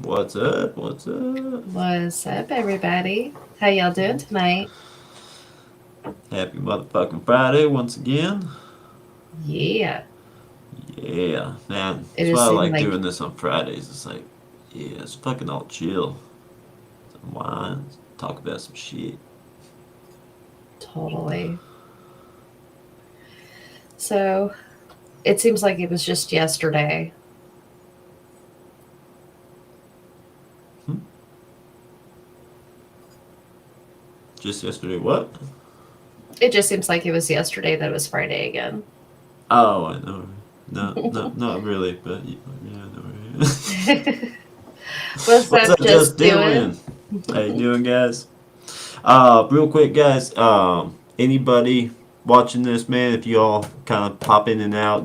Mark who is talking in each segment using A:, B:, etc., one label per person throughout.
A: What's up? What's up?
B: What's up, everybody? How y'all doing tonight?
A: Happy motherfucking Friday once again.
B: Yeah,
A: Yeah, man.
B: it
A: That's why
B: just
A: I
B: seemed
A: like
B: like
A: doing this on Fridays. It's like, yeah, it's fucking all chill. Some wine, talk about some shit.
B: totally. So it seems like it was just yesterday.
A: Hmm? Just yesterday, what?
B: It just seems like it was yesterday that it was Friday again.
A: Oh, I know. No, no, not really, but yeah, I know. Right?
B: What's
A: What's
B: up,
A: up, just
B: just doing?
A: doing? How you doing, guys? Real quick, guys. Anybody watching this, man? If you all kind of pop in and out,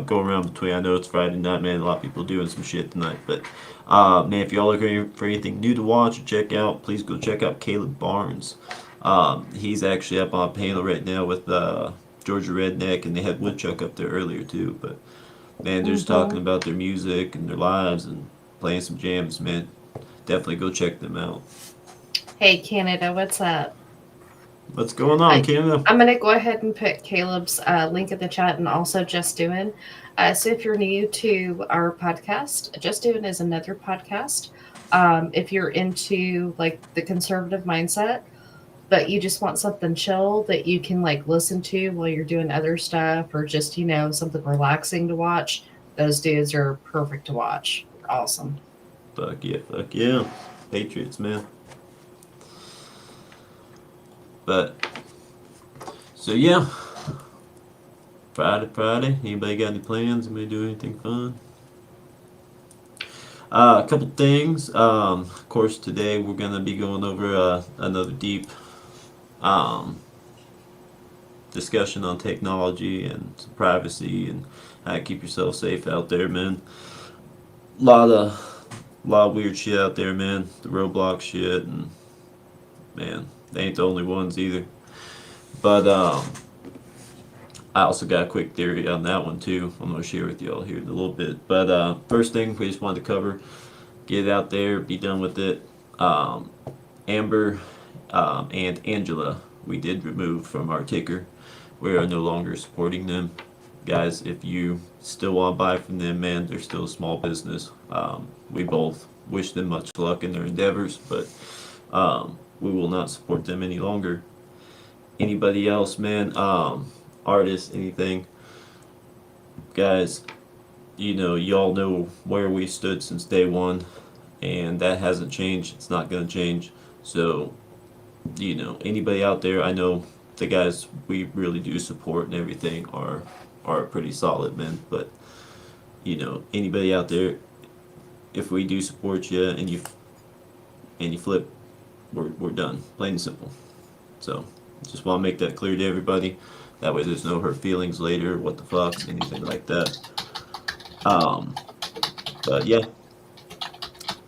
A: go around between. I know it's Friday night, man. A lot of people doing some shit tonight, but man, if y'all are looking for anything new to watch or check out, please go check out Caleb Barnes. He's actually up on a panel right now with Georgia Redneck, and they had Woodchuck up there earlier too. But man, they're just
B: Hmm.
A: talking about their music and their lives and playing some jams, man. Definitely go check them out.
B: Hey, Canada, what's up?
A: What's going on,
B: I,
A: Canada?
B: I'm going to go ahead and put Caleb's link in the chat and also Just Doing. So if you're new to our podcast, Just Doing is another podcast. If you're into like the conservative mindset, but you just want something chill that you can like listen to while you're doing other stuff or just, something relaxing to watch, those dudes are perfect to watch. They're awesome.
A: Fuck yeah, fuck yeah. Patriots, man. But, so yeah, Friday. Anybody got any plans? Anybody do anything fun? A couple things. Of course, today we're gonna be going over another deep um, discussion on technology and privacy and how to keep yourself safe out there, man. Lot of lot of weird shit out there, man. The Roblox shit, and man, they ain't the only ones either. But I also got a quick theory on that one too. I'm gonna share with y'all here in a little bit. But first thing we just wanted to cover, get it out there, be done with it. Um, Amber and Angela, we did remove from our ticker. We are no longer supporting them. Guys, if you still want to buy from them, man, they're still a small business. We both wish them much luck in their endeavors, but we will not support them any longer. Anybody else, man, artists, anything, guys, y'all know where we stood since day one, and that hasn't changed. It's not going to change. So, anybody out there, I know the guys we really do support and everything are pretty solid men. But anybody out there, if we do support you and you flip, we're done. Plain and simple. So, just want to make that clear to everybody. That way, there's no hurt feelings later. What the fuck, anything like that. Um, but yeah,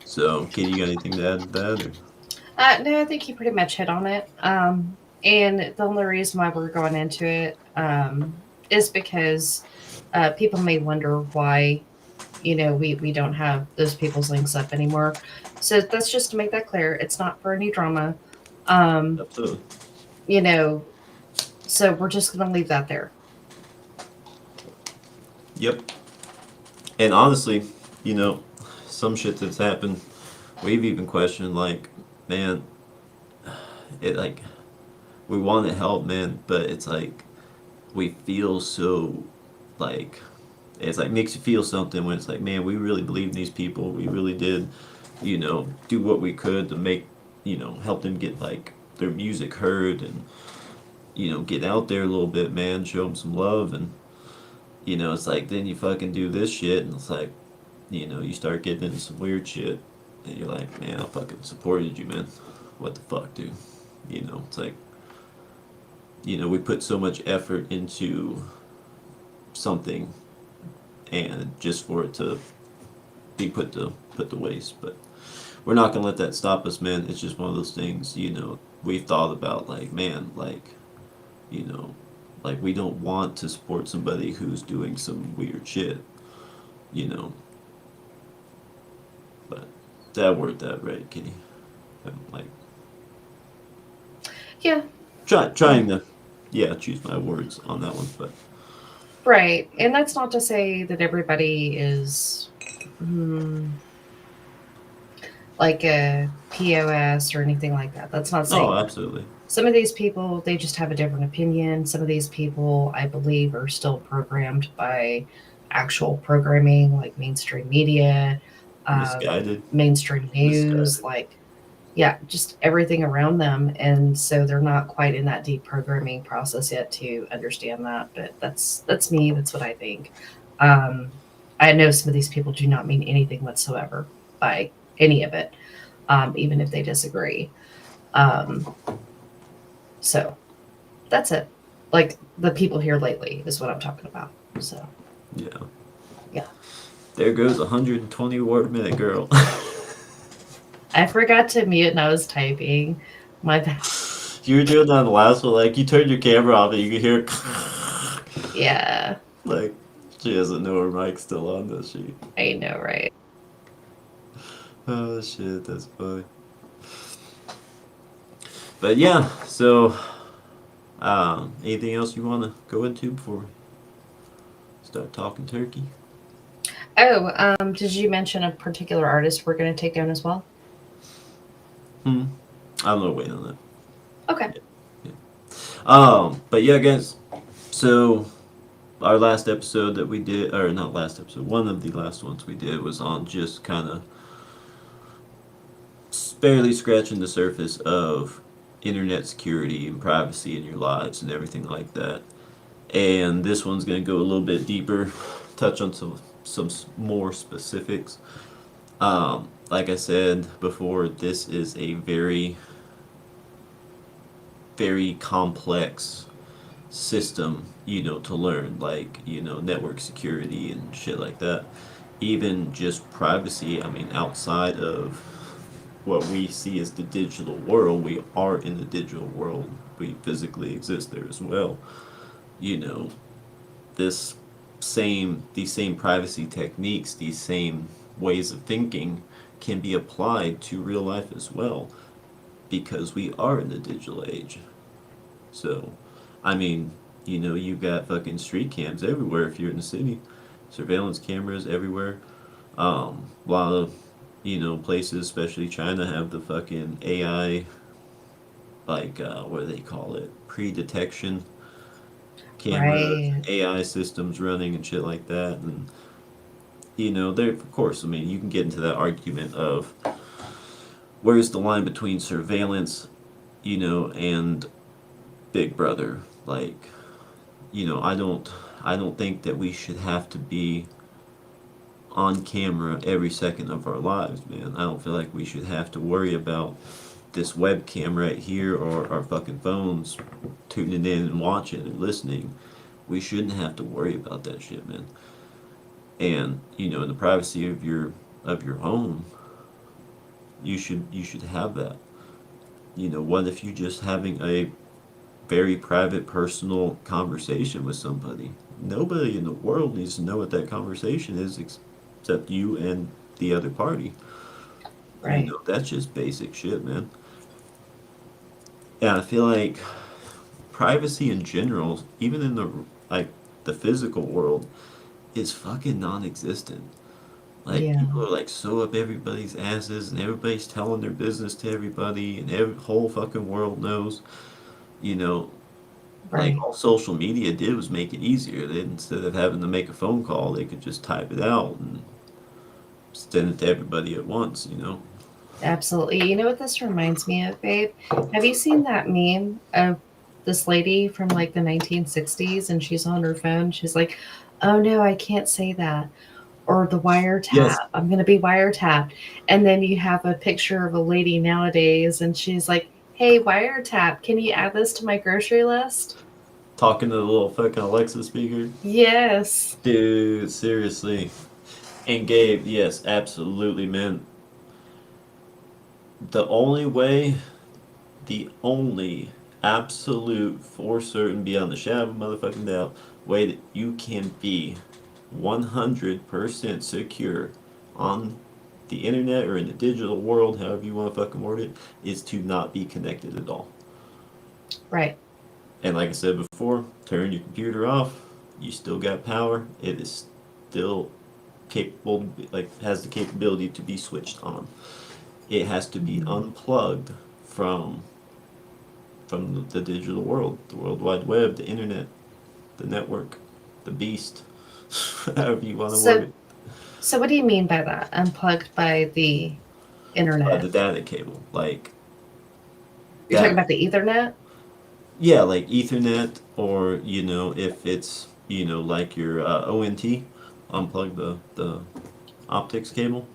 A: so, Katie, you got anything to add to that? Or?
B: No, I think you pretty much hit on it. And the only reason why we're going into it is because people may wonder why, we don't have those people's links up anymore. So that's just to make that clear. It's not for any drama. Um,
A: Absolutely.
B: you know, so we're just going to leave that there.
A: Yep. And honestly, you know, some shit that's happened, we've even questioned, like, man, it like, we want to help, man, but it's like, we feel so, like, it's like makes you feel something when it's like, man, we really believe in these people. We really did, do what we could to make, help them get like their music heard and get out there a little bit, man. Show them some love, and it's like then you fucking do this shit, and it's like, you start getting into some weird shit, and you're like, man, I fucking supported you, man. What the fuck, dude? It's like, we put so much effort into something, and just for it to be put to waste. But we're not gonna let that stop us, man. It's just one of those things, we've thought about, like, man, you know, like we don't want to support somebody who's doing some weird shit, you know. But that word that right, Kitty. I'm like
B: Yeah, yeah,
A: trying to, yeah, choose my words on that one, but
B: right. And that's not to say that everybody is mm, like a POS or anything like that. That's not saying
A: oh,
B: that.
A: absolutely.
B: Some of these people, they just have a different opinion. Some of these people, I believe, are still programmed by actual programming, like mainstream media, um,
A: Misguided,
B: mainstream news,
A: misguided.
B: like, yeah, just everything around them. And so they're not quite in that deep programming process yet to understand that. But that's me. That's what I think. Um, I know some of these people do not mean anything whatsoever by any of it, even if they disagree. Um, so that's it. Like the people here lately is what I'm talking about. So
A: Yeah.
B: yeah.
A: There goes 120 word minute girl.
B: I forgot to mute and I was typing. My bad.
A: You were doing that on the last one, like you turned your camera off and you could hear
B: Yeah,
A: like she doesn't know her mic's still on, does she?
B: I know, right?
A: Oh shit, that's funny. But yeah, so anything else you want to go into before we start talking turkey?
B: Oh, did you mention a particular artist we're going to take down as well?
A: Hmm. I'm gonna wait on that.
B: Okay.
A: Yeah. Yeah. But yeah, guys. So our last episode that we did, or not last episode, one of the last ones we did was on just kind of barely scratching the surface of internet security and privacy in your lives and everything like that. And this one's going to go a little bit deeper, touch on some more specifics. Like I said before, this is a very very complex system, to learn, like, network security and shit like that. Even just privacy, I mean, outside of what we see as the digital world, we are in the digital world. We physically exist there as well. You know, this these same privacy techniques, these same ways of thinking can be applied to real life as well because we are in the digital age. So, I mean, you've got fucking street cams everywhere if you're in the city, surveillance cameras everywhere. A lot of, places, especially China, have the fucking AI, like, what do they call it? Pre-detection cameras,
B: Right.
A: AI systems running and shit like that. And, there, of course, I mean, you can get into that argument of where's the line between surveillance, and Big Brother. Like, I don't think that we should have to be on camera every second of our lives, man. I don't feel like we should have to worry about this webcam right here or our fucking phones tuning in and watching and listening. We shouldn't have to worry about that shit, man. And, in the privacy of your home, you should have that. What if you just having a very private, personal conversation with somebody? Nobody in the world needs to know what that conversation is except you and the other party.
B: Right.
A: That's just basic shit, man. Yeah, I feel like privacy in general, even in like the physical world, is fucking non-existent. Like
B: Yeah.
A: people are like so up everybody's asses, and everybody's telling their business to everybody, and every whole fucking world knows. You know, like
B: Right.
A: all social media did was make it easier. They, instead of having to make a phone call, they could just type it out and send it to everybody at once.
B: Absolutely. You know what this reminds me of, babe? Have you seen that meme of this lady from like the 1960s and she's on her phone? She's like, oh no, I can't say that. Or the wiretap.
A: Yes,
B: I'm going to be wiretapped. And then you have a picture of a lady nowadays and she's like, hey, wiretap, can you add this to my grocery list?
A: talking to the little fucking Alexa speaker.
B: Yes.
A: Dude, seriously. And Gabe, yes, absolutely, man. The only way, the only absolute, for certain, beyond the shadow of a motherfucking doubt, way that you can be 100% secure on the internet or in the digital world, however you want to fucking word it, is to not be connected at all.
B: Right.
A: And like I said before, turn your computer off. You still got power. It is still capable, like has the capability to be switched on. It has to be
B: Mhm.
A: unplugged from the digital world, the World Wide Web, the internet, the network, the beast, however you want to word
B: So,
A: it.
B: so what do you mean by that? Unplugged by the
A: The
B: internet?
A: data cable, like
B: You're talking
A: that.
B: about the Ethernet?
A: Yeah, like Ethernet, or if it's like your ONT, unplug the optics cable.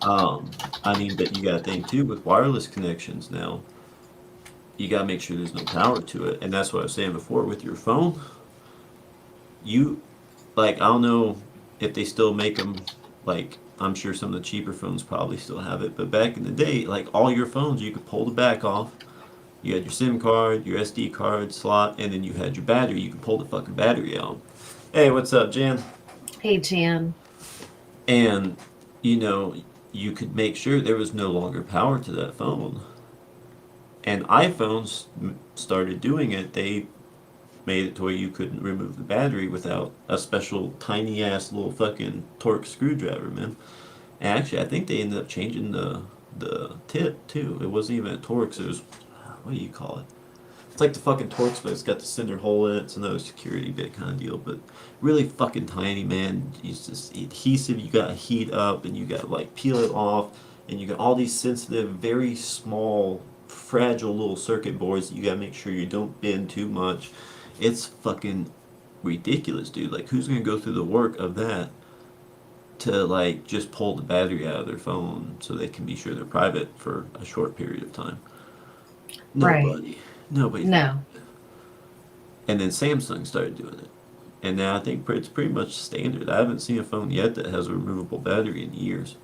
A: Um, I mean, but you got to think too with wireless connections now. You got to make sure there's no power to it, and that's what I was saying before with your phone. You like I don't know if they still make them. Like I'm sure some of the cheaper phones probably still have it, but back in the day, like all your phones, you could pull the back off. You had your SIM card, your SD card slot, and then you had your battery. You could pull the fucking battery out. Hey, what's up, Jan?
B: Hey, Jan.
A: And you know, you could make sure there was no longer power to that phone. And iPhones started doing it. They made it to where you couldn't remove the battery without a special tiny ass little fucking Torx screwdriver, man. And actually, I think they ended up changing the tip too. It wasn't even a Torx. It was what do you call it? It's like the fucking Torx, but it's got the cinder hole in it. It's another security bit kind of deal, but really fucking tiny, man. It's just adhesive. You got to heat up, and you got to like peel it off, and you got all these sensitive, very small, fragile little circuit boards that you got to make sure you don't bend too much. It's fucking ridiculous, dude. Like, who's gonna go through the work of that to like just pull the battery out of their phone so they can be sure they're private for a short period of time?
B: Right.
A: Nobody. Nobody's gonna.
B: No.
A: And then Samsung started doing it. And now I think it's pretty much standard. I haven't seen a phone yet that has a removable battery in years.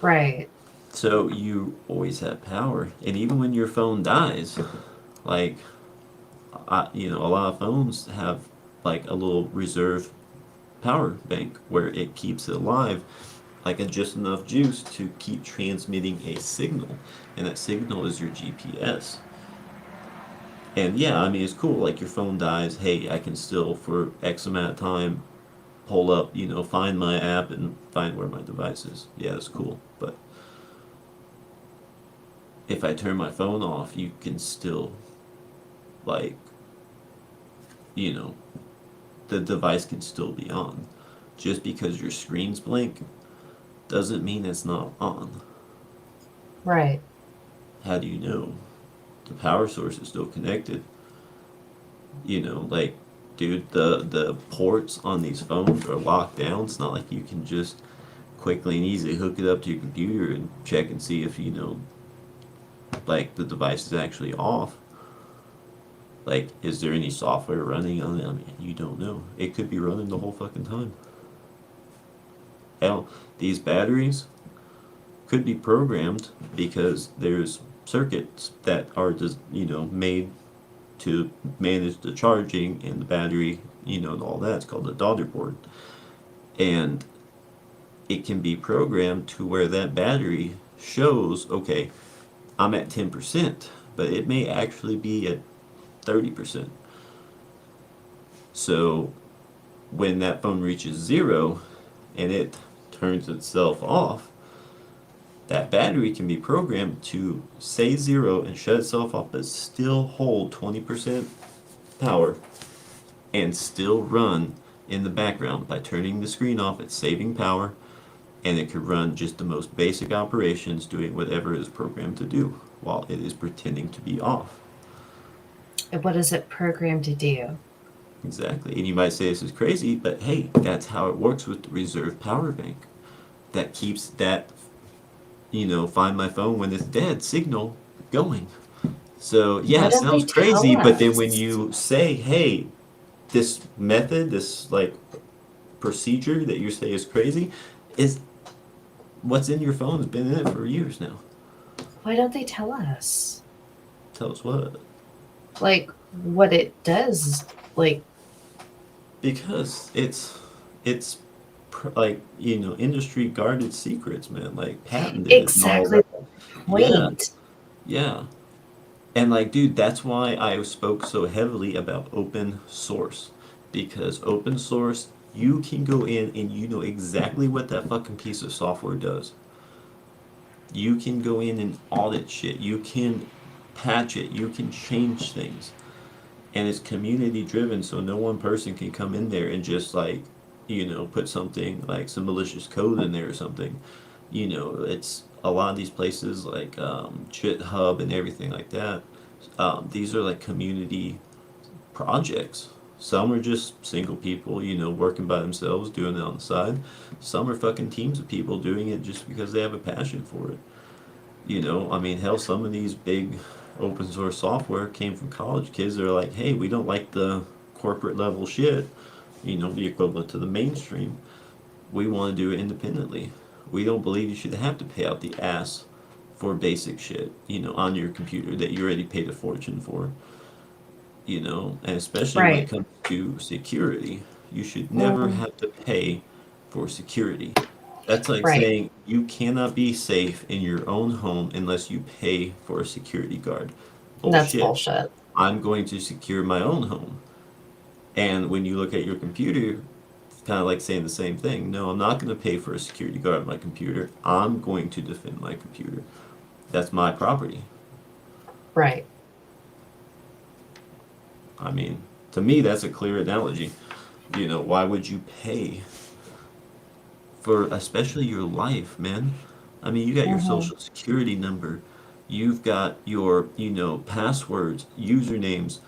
B: Right.
A: So you always have power. And even when your phone dies, like, a lot of phones have like a little reserve power bank where it keeps it alive, like a just enough juice to keep transmitting a signal. And that signal is your GPS. And yeah, I mean, it's cool. Like your phone dies, hey, I can still, for X amount of time, pull up, find my app and find where my device is. Yeah, that's cool. But if I turn my phone off, you can still, like, you know, the device can still be on. Just because your screen's blank doesn't mean it's not on.
B: Right.
A: How do you know? The power source is still connected. Like, dude, the ports on these phones are locked down. It's not like you can just quickly and easily hook it up to your computer and check and see if like the device is actually off. Like, is there any software running on it? I mean, you don't know. It could be running the whole fucking time. Hell, these batteries could be programmed because there's circuits that are just made to manage the charging and the battery, and all that. It's called the daughter board, and it can be programmed to where that battery shows, okay, I'm at 10%, but it may actually be at 30%. So when that phone reaches zero and it turns itself off, that battery can be programmed to say zero and shut itself off, but still hold 20% power and still run in the background. By turning the screen off, it's saving power, and it could run just the most basic operations, doing whatever it is programmed to do while it is pretending to be off.
B: And what is it programmed to do?
A: Exactly. And you might say this is crazy, but hey, that's how it works with the reserve power bank. That keeps that, find my phone when it's dead signal going. So, yeah,
B: Why
A: it
B: don't they
A: sounds
B: tell
A: crazy, but then when
B: us?
A: you say, hey, this method, this like procedure that you say is crazy, is what's in your phone has been in it for years now.
B: Why don't they tell us?
A: Tell us what.
B: Like what it does? Like,
A: Because it's like, industry guarded secrets, man, like patented and all
B: Exactly
A: that.
B: the
A: Yeah,
B: point.
A: yeah. And like, dude, that's why I spoke so heavily about open source. Because open source, you can go in and you know exactly what that fucking piece of software does. You can go in and audit shit. You can patch it. You can change things. And it's community driven, so no one person can come in there and just like, put something like some malicious code in there or something. It's a lot of these places like GitHub and everything like that. These are like community projects. Some are just single people, working by themselves, doing it on the side. Some are fucking teams of people doing it just because they have a passion for it. I mean, hell, some of these big open source software came from college kids that are like, hey, we don't like the corporate level shit, the equivalent to the mainstream. We want to do it independently. We don't believe you should have to pay out the ass for basic shit, on your computer that you already paid a fortune for, and especially when it
B: Right.
A: comes to security, you should never
B: Mm,
A: have to pay for security. That's like
B: right.
A: saying you cannot be safe in your own home unless you pay for a security guard.
B: That's
A: Bullshit.
B: bullshit.
A: I'm going to secure my own home. And when you look at your computer, it's kind of like saying the same thing. No, I'm not going to pay for a security guard on my computer. I'm going to defend my computer. That's my property.
B: Right.
A: I mean, to me, that's a clear analogy. Why would you pay for especially your life, man? I mean, you got your
B: Hmm.
A: social security number, you've got your, passwords, usernames,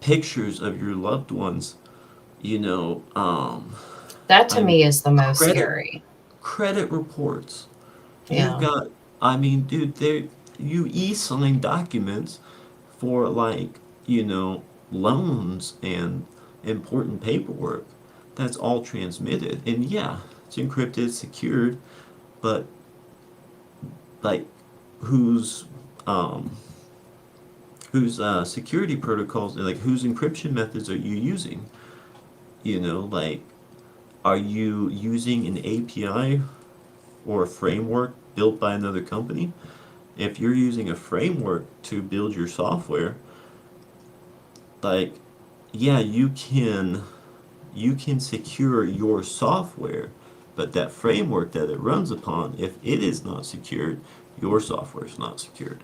A: pictures of your loved ones, you know, um,
B: That to
A: I'm
B: me is the most
A: credit
B: scary.
A: credit reports. You've
B: Yeah.
A: got, I mean, dude, you e-sign documents for like, loans and important paperwork. That's all transmitted. And yeah, it's encrypted, secured, but like whose um whose security protocols, like whose encryption methods are you using? Like, are you using an API or a framework built by another company? If you're using a framework to build your software, like, yeah, you can secure your software, but that framework that it runs upon, if it is not secured, your software is not secured.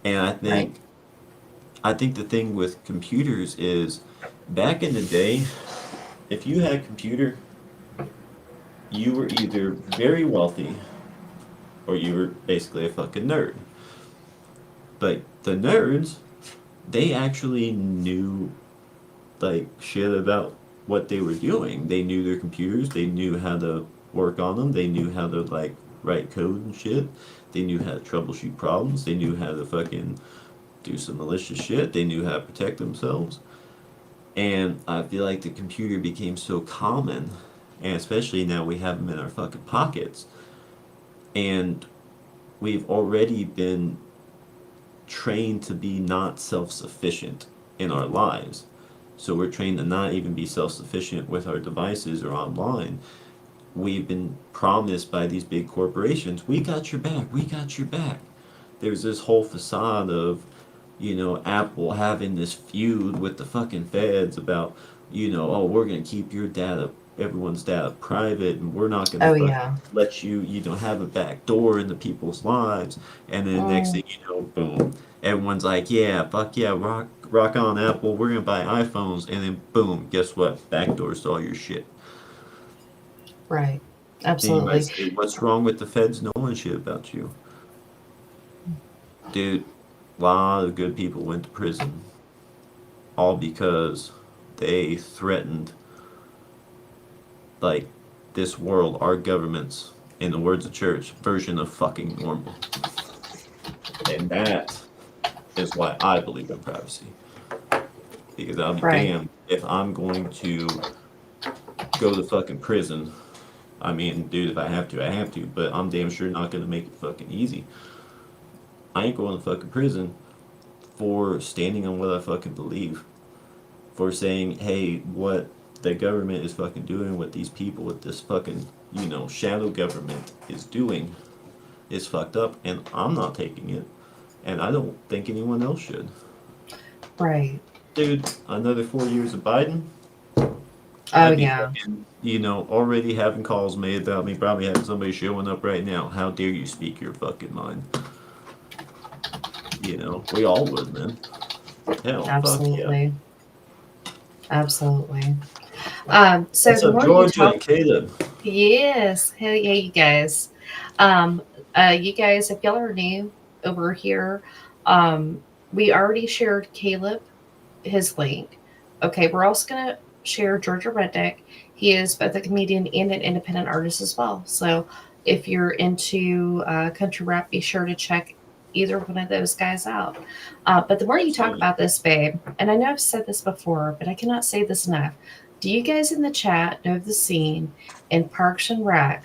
A: And
B: Right.
A: I think the thing with computers is back in the day, if you had a computer, you were either very wealthy or you were basically a fucking nerd. But the nerds, they actually knew like shit about what they were doing. They knew their computers, they knew how to work on them, they knew how to like write code and shit. They knew how to troubleshoot problems, they knew how to fucking do some malicious shit, they knew how to protect themselves. And I feel like the computer became so common, and especially now we have them in our fucking pockets. And we've already been trained to be not self sufficient in our lives. So we're trained to not even be self sufficient with our devices or online. We've been promised by these big corporations, we got your back, we got your back. There's this whole facade of, Apple having this feud with the fucking feds about, oh, we're gonna keep your data, everyone's data private, and we're not gonna
B: Oh
A: fucking
B: yeah.
A: let you, have a back door into people's lives. And then the next
B: Mm,
A: thing you know, boom, everyone's like, yeah, fuck yeah, rock on Apple, we're gonna buy iPhones, and then boom, guess what? Backdoors to all your shit.
B: right.
A: Then you might
B: Absolutely.
A: say, what's wrong with the feds knowing shit about you? Dude, a lot of good people went to prison, all because they threatened, like, this world, our government's, in the words of church, version of fucking normal. And that is why I believe in privacy. Because I'll be
B: Right.
A: damned if I'm going to go to fucking prison. I mean, dude, if I have to, I have to, but I'm damn sure not gonna make it fucking easy. I ain't going to fucking prison for standing on what I fucking believe. For saying, hey, what the government is fucking doing what these people with this fucking, shadow government is doing is fucked up, and I'm not taking it, and I don't think anyone else should.
B: Right.
A: Dude, another 4 years of Biden,
B: Oh
A: I'd be
B: yeah.
A: fucking, already having calls made about me, probably having somebody showing up right now. How dare you speak your fucking mind? We all would, man. Hell, fuck yeah.
B: Absolutely. Absolutely. So
A: What's
B: the
A: up,
B: more you
A: Georgia
B: talk,
A: and Caleb?
B: yes, hell yeah, you guys. You guys, if y'all are new over here, we already shared Caleb his link. Okay, we're also gonna share Georgia Redneck. He is both a comedian and an independent artist as well. So if you're into country rap, be sure to check either one of those guys out. But the more you talk
A: Absolutely.
B: about this, babe, and I know I've said this before, but I cannot say this enough. Do you guys in the chat know the scene in Parks and Rec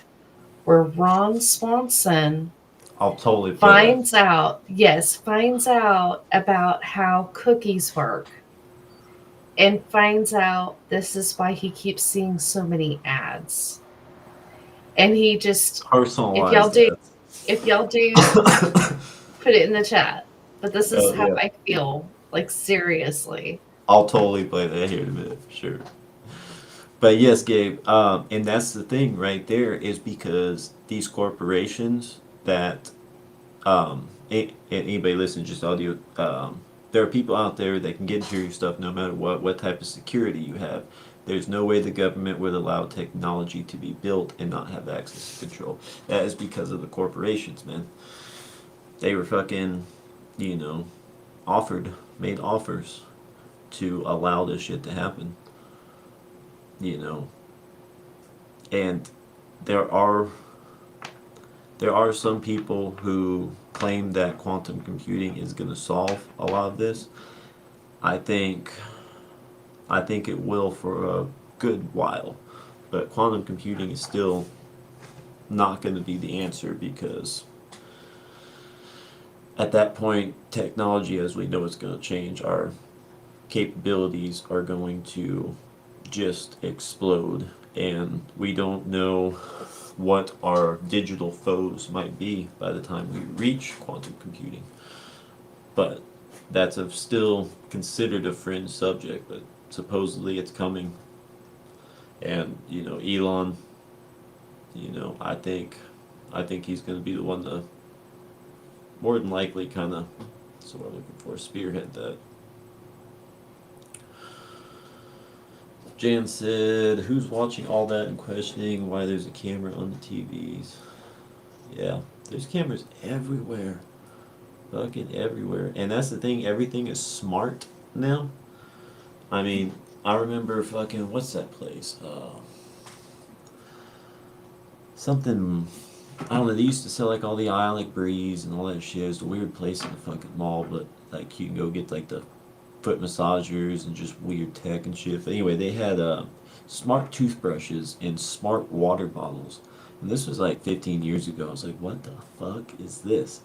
B: where Ron Swanson
A: I'll totally play that.
B: finds out about how cookies work and finds out this is why he keeps seeing so many ads. And he just, if y'all
A: Personalized
B: do,
A: ads.
B: if y'all do, put it in the chat. But this is
A: Oh
B: how
A: yeah.
B: I feel. Like seriously.
A: I'll totally play that here in a minute, for sure. But yes, Gabe, and that's the thing right there is because these corporations that and anybody listening to just audio, there are people out there that can get into your stuff no matter what type of security you have. There's no way the government would allow technology to be built and not have access to control. That is because of the corporations, man. They were fucking, you know, made offers to allow this shit to happen, you know. And there are there are some people who claim that quantum computing is going to solve a lot of this. I think I think it will for a good while, but quantum computing is still not going to be the answer because at that point, technology as we know it's going to change. Our capabilities are going to just explode, and we don't know what our digital foes might be by the time we reach quantum computing. But that's still considered a fringe subject, but supposedly it's coming. And Elon, I think he's going to be the one to more than likely kind of, so what I'm looking for, spearhead that. Jan said, "Who's watching all that and questioning why there's a camera on the TVs?" Yeah, there's cameras everywhere, fucking everywhere, and that's the thing. Everything is smart now. I mean, I remember fucking what's that place? Something. I don't know. They used to sell like all the Ionic Breeze and all that shit. It's a weird place in the fucking mall, but like you can go get like the foot massagers and just weird tech and shit. But anyway, they had smart toothbrushes and smart water bottles. And this was like 15 years ago. I was like, what the fuck is this?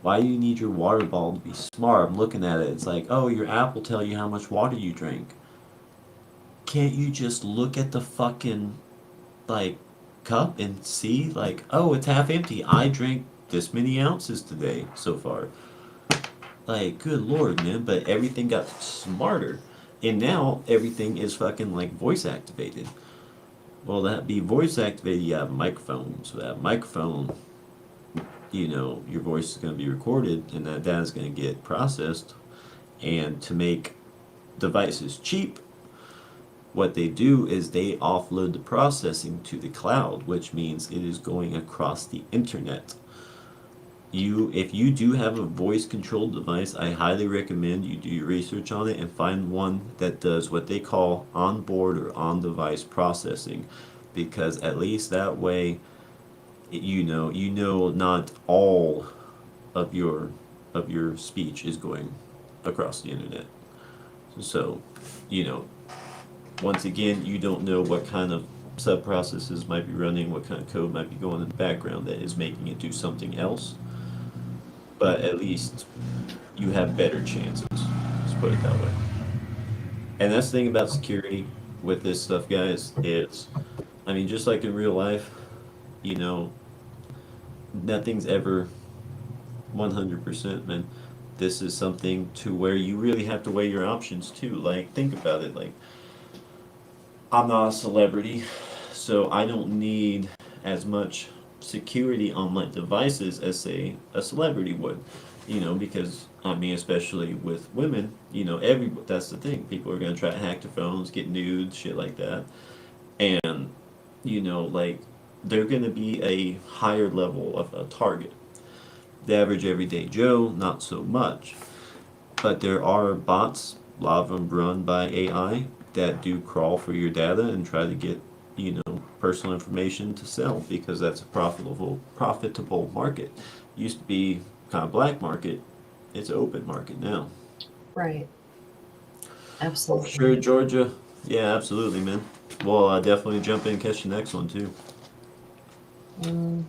A: Why do you need your water bottle to be smart? I'm looking at it. It's like, oh, your app will tell you how much water you drank. Can't you just look at the fucking like cup and see like, oh, it's half empty. I drank this many ounces today so far. Like, good lord, man. But everything got smarter. And now everything is fucking like voice activated. Well, that be voice activated, you have a microphone. So that microphone, your voice is going to be recorded and that data is going to get processed. And to make devices cheap, what they do is they offload the processing to the cloud, which means it is going across the internet. If you do have a voice controlled device, I highly recommend you do your research on it and find one that does what they call onboard or on device processing, because at least that way not all of your speech is going across the internet. So, you know, once again, you don't know what kind of sub processes might be running, what kind of code might be going in the background that is making it do something else. But at least you have better chances. Let's put it that way. And that's the thing about security. with this stuff, guys, it's, I mean, just like in real life, you know, nothing's ever 100%, man. This is something to where you really have to weigh your options too. Like, think about it. Like, I'm not a celebrity, so I don't need as much security on my devices as, say, a celebrity would. Because I mean, especially with women, that's the thing. People are gonna try to hack their phones, get nudes, shit like that, and like they're gonna be a higher level of a target. The average everyday Joe, not so much. But there are bots, a lot of them run by AI, that do crawl for your data and try to get, personal information to sell because that's a profitable market. Used to be kind of black market. It's an open market now.
B: Right.
A: Oh, sure,
B: Absolutely.
A: Georgia. Yeah, absolutely, man. Well, definitely jump in and catch the next one too.
B: Hmm.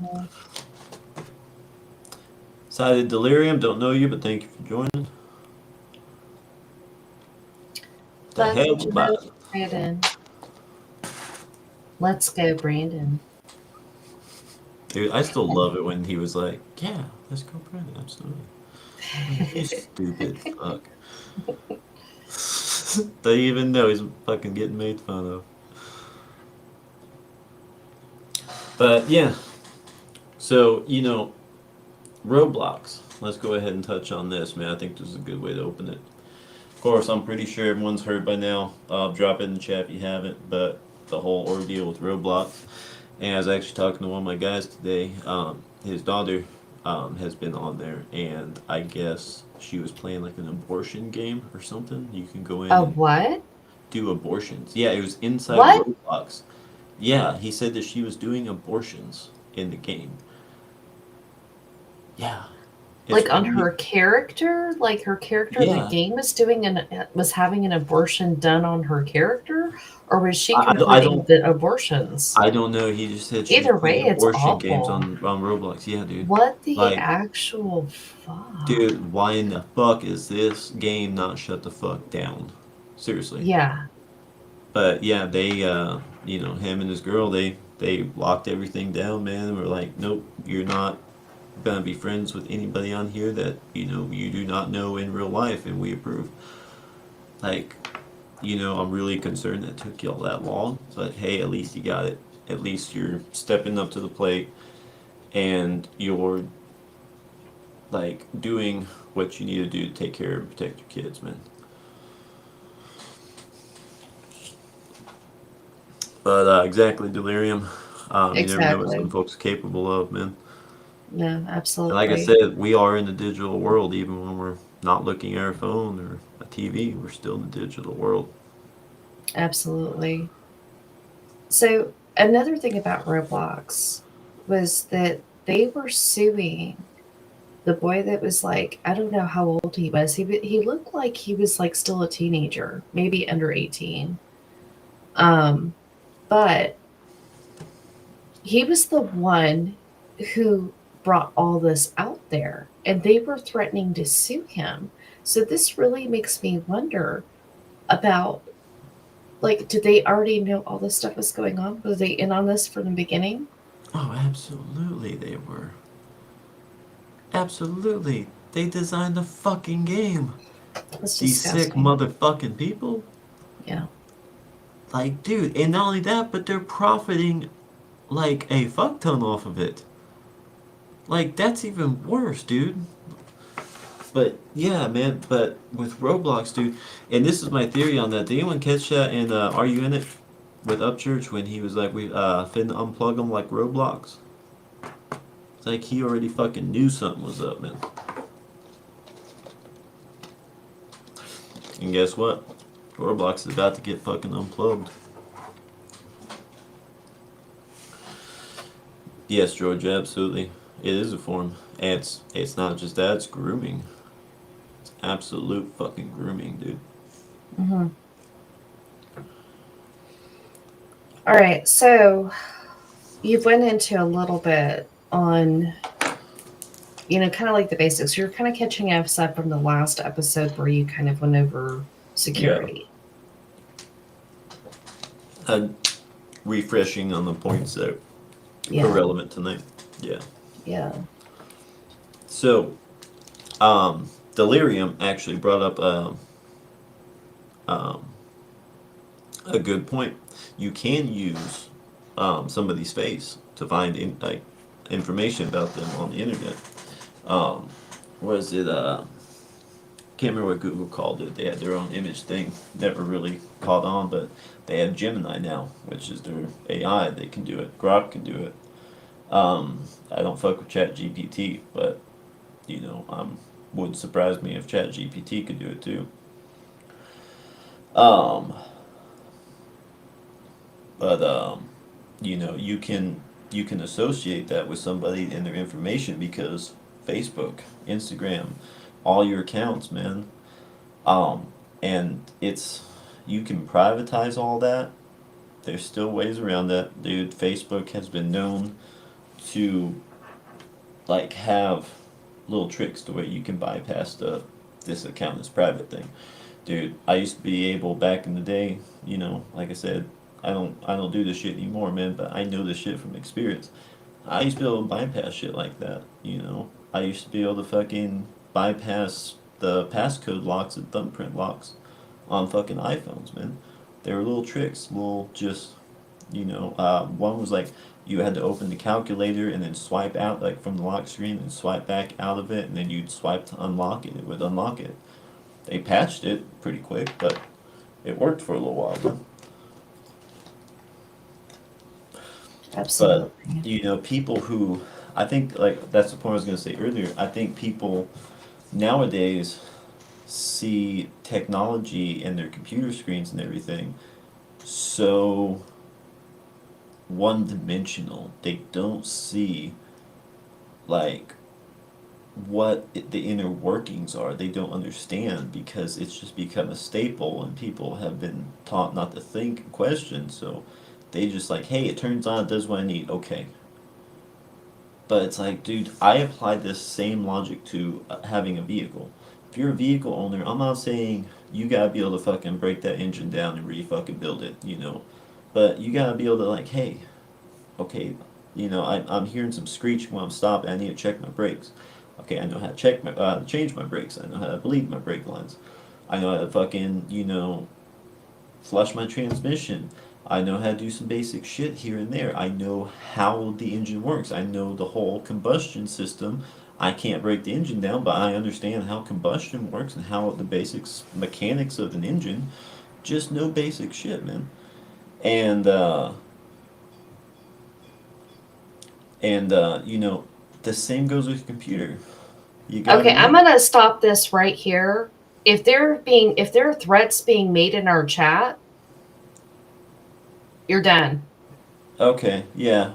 A: Sided Delirium, don't know you, but thank you for joining. The
B: Love
A: hell,
B: Joe
A: bye.
B: Brandon. Let's go, Brandon.
A: Dude, I still love it when he was like, "Yeah, let's go, Brandon." Absolutely. Like, you stupid fuck. They even know he's fucking getting made fun of. But yeah, so Roblox. Let's go ahead and touch on this, man. I think this is a good way to open it. Of course, I'm pretty sure everyone's heard by now. Drop it in the chat if you haven't. But the whole ordeal with Roblox, and I was actually talking to one of my guys today. His daughter has been on there, and I guess she was playing like an abortion game or something. You can go in
B: A
A: and
B: what?
A: do abortions. Yeah, it was inside
B: What?
A: Roblox. Yeah, he said that she was doing abortions in the game. Yeah, it's
B: Like on
A: weird.
B: her character? Like her character in the
A: Yeah,
B: game was having an abortion done on her character, or was she
A: I
B: completing
A: don't
B: the abortions?
A: I don't know. He just said she was
B: Either
A: playing
B: way, it's
A: abortion games
B: awful.
A: on Roblox. Yeah, dude.
B: What the
A: Like,
B: actual fuck?
A: dude, why in the fuck is this game not shut the fuck down? Seriously.
B: Yeah.
A: But yeah, they him and his girl, they locked everything down, man. And were like, nope, you're not gonna be friends with anybody on here that you do not know in real life, and we approve. Like, I'm really concerned that took y'all that long, but hey, at least you got it. At least you're stepping up to the plate, and you're like doing what you need to do to take care and protect your kids, man. But exactly, delirium. You never know what some
B: Exactly.
A: folks are capable of, man.
B: No,
A: And like I
B: absolutely.
A: said, we are in the digital world, even when we're not looking at our phone or a TV. We're still in the digital world.
B: Absolutely. So another thing about Roblox was that they were suing the boy that was like, I don't know how old he was. He looked like he was like still a teenager, maybe under 18. Um, but he was the one who brought all this out there, and they were threatening to sue him. So this really makes me wonder about, like, did they already know all this stuff was going on? Were they in on this from the beginning?
A: Oh, absolutely, they were. Absolutely, they designed the fucking game.
B: That's
A: These sick
B: disgusting.
A: motherfucking people.
B: Yeah.
A: Like, dude, and not only that, but they're profiting like a fuck ton off of it. Like, that's even worse, dude. But yeah, man. But with Roblox, dude, and this is my theory on that. Did anyone catch that in Are You In It with Upchurch when he was like, we finna unplug him like Roblox? It's like he already fucking knew something was up, man. And guess what? Roblox is about to get fucking unplugged. Yes, George, absolutely. It is a form. And it's not just that, it's grooming. It's absolute fucking grooming, dude.
B: Hmm. All right. So you've went into a little bit on, kind of like the basics. You're kind of catching us up from the last episode where you kind of went over
A: Yeah.
B: security.
A: uh, refreshing on the points that are
B: Yeah,
A: relevant tonight. Yeah.
B: yeah.
A: So, Delirium actually brought up um, a good point. You can use somebody's face to find information about them on the internet. Um, was it? Can't remember what Google called it. They had their own image thing. Never really caught on, but they have Gemini now, which is their AI. They can do it. Grok can do it. I don't fuck with Chat GPT, but wouldn't surprise me if Chat GPT could do it too. Um, but you can associate that with somebody and their information because Facebook, Instagram, all your accounts, man. Um, and it's you can privatize all that. There's still ways around that, dude. Facebook has been known to like have little tricks to where you can bypass the this account is private thing. Dude, I used to be able back in the day, like I said, I don't do this shit anymore, man, but I know this shit from experience. I used to be able to bypass shit like that. I used to be able to fucking bypass the passcode locks and thumbprint locks on fucking iPhones, man. They were little tricks, little just, one was like you had to open the calculator and then swipe out like from the lock screen and swipe back out of it, and then you'd swipe to unlock it. It would unlock it. They patched it pretty quick, but it worked for a little while, man. But
B: Absolutely.
A: people who I think like that's the point I was gonna say earlier. I think people nowadays see technology and their computer screens and everything so one dimensional. They don't see like the inner workings are. They don't understand because it's just become a staple and people have been taught not to think and question. So they just like, hey, it turns on, it does what I need. Okay. But it's like, dude, I apply this same logic to having a vehicle. If you're a vehicle owner, I'm not saying you gotta be able to fucking break that engine down and re-fucking build it. But you gotta be able to like, hey, okay, I'm hearing some screeching while I'm stopping. I need to check my brakes. Okay, I know how to change my brakes. I know how to bleed my brake lines. I know how to fucking, flush my transmission. I know how to do some basic shit here and there. I know how the engine works. I know the whole combustion system. I can't break the engine down, but I understand how combustion works and how the basics mechanics of an engine. Just know basic shit, man. And the same goes with your computer. You gotta
B: Okay, I'm
A: know.
B: gonna stop this right here. If there are threats being made in our chat, you're done.
A: Okay, yeah.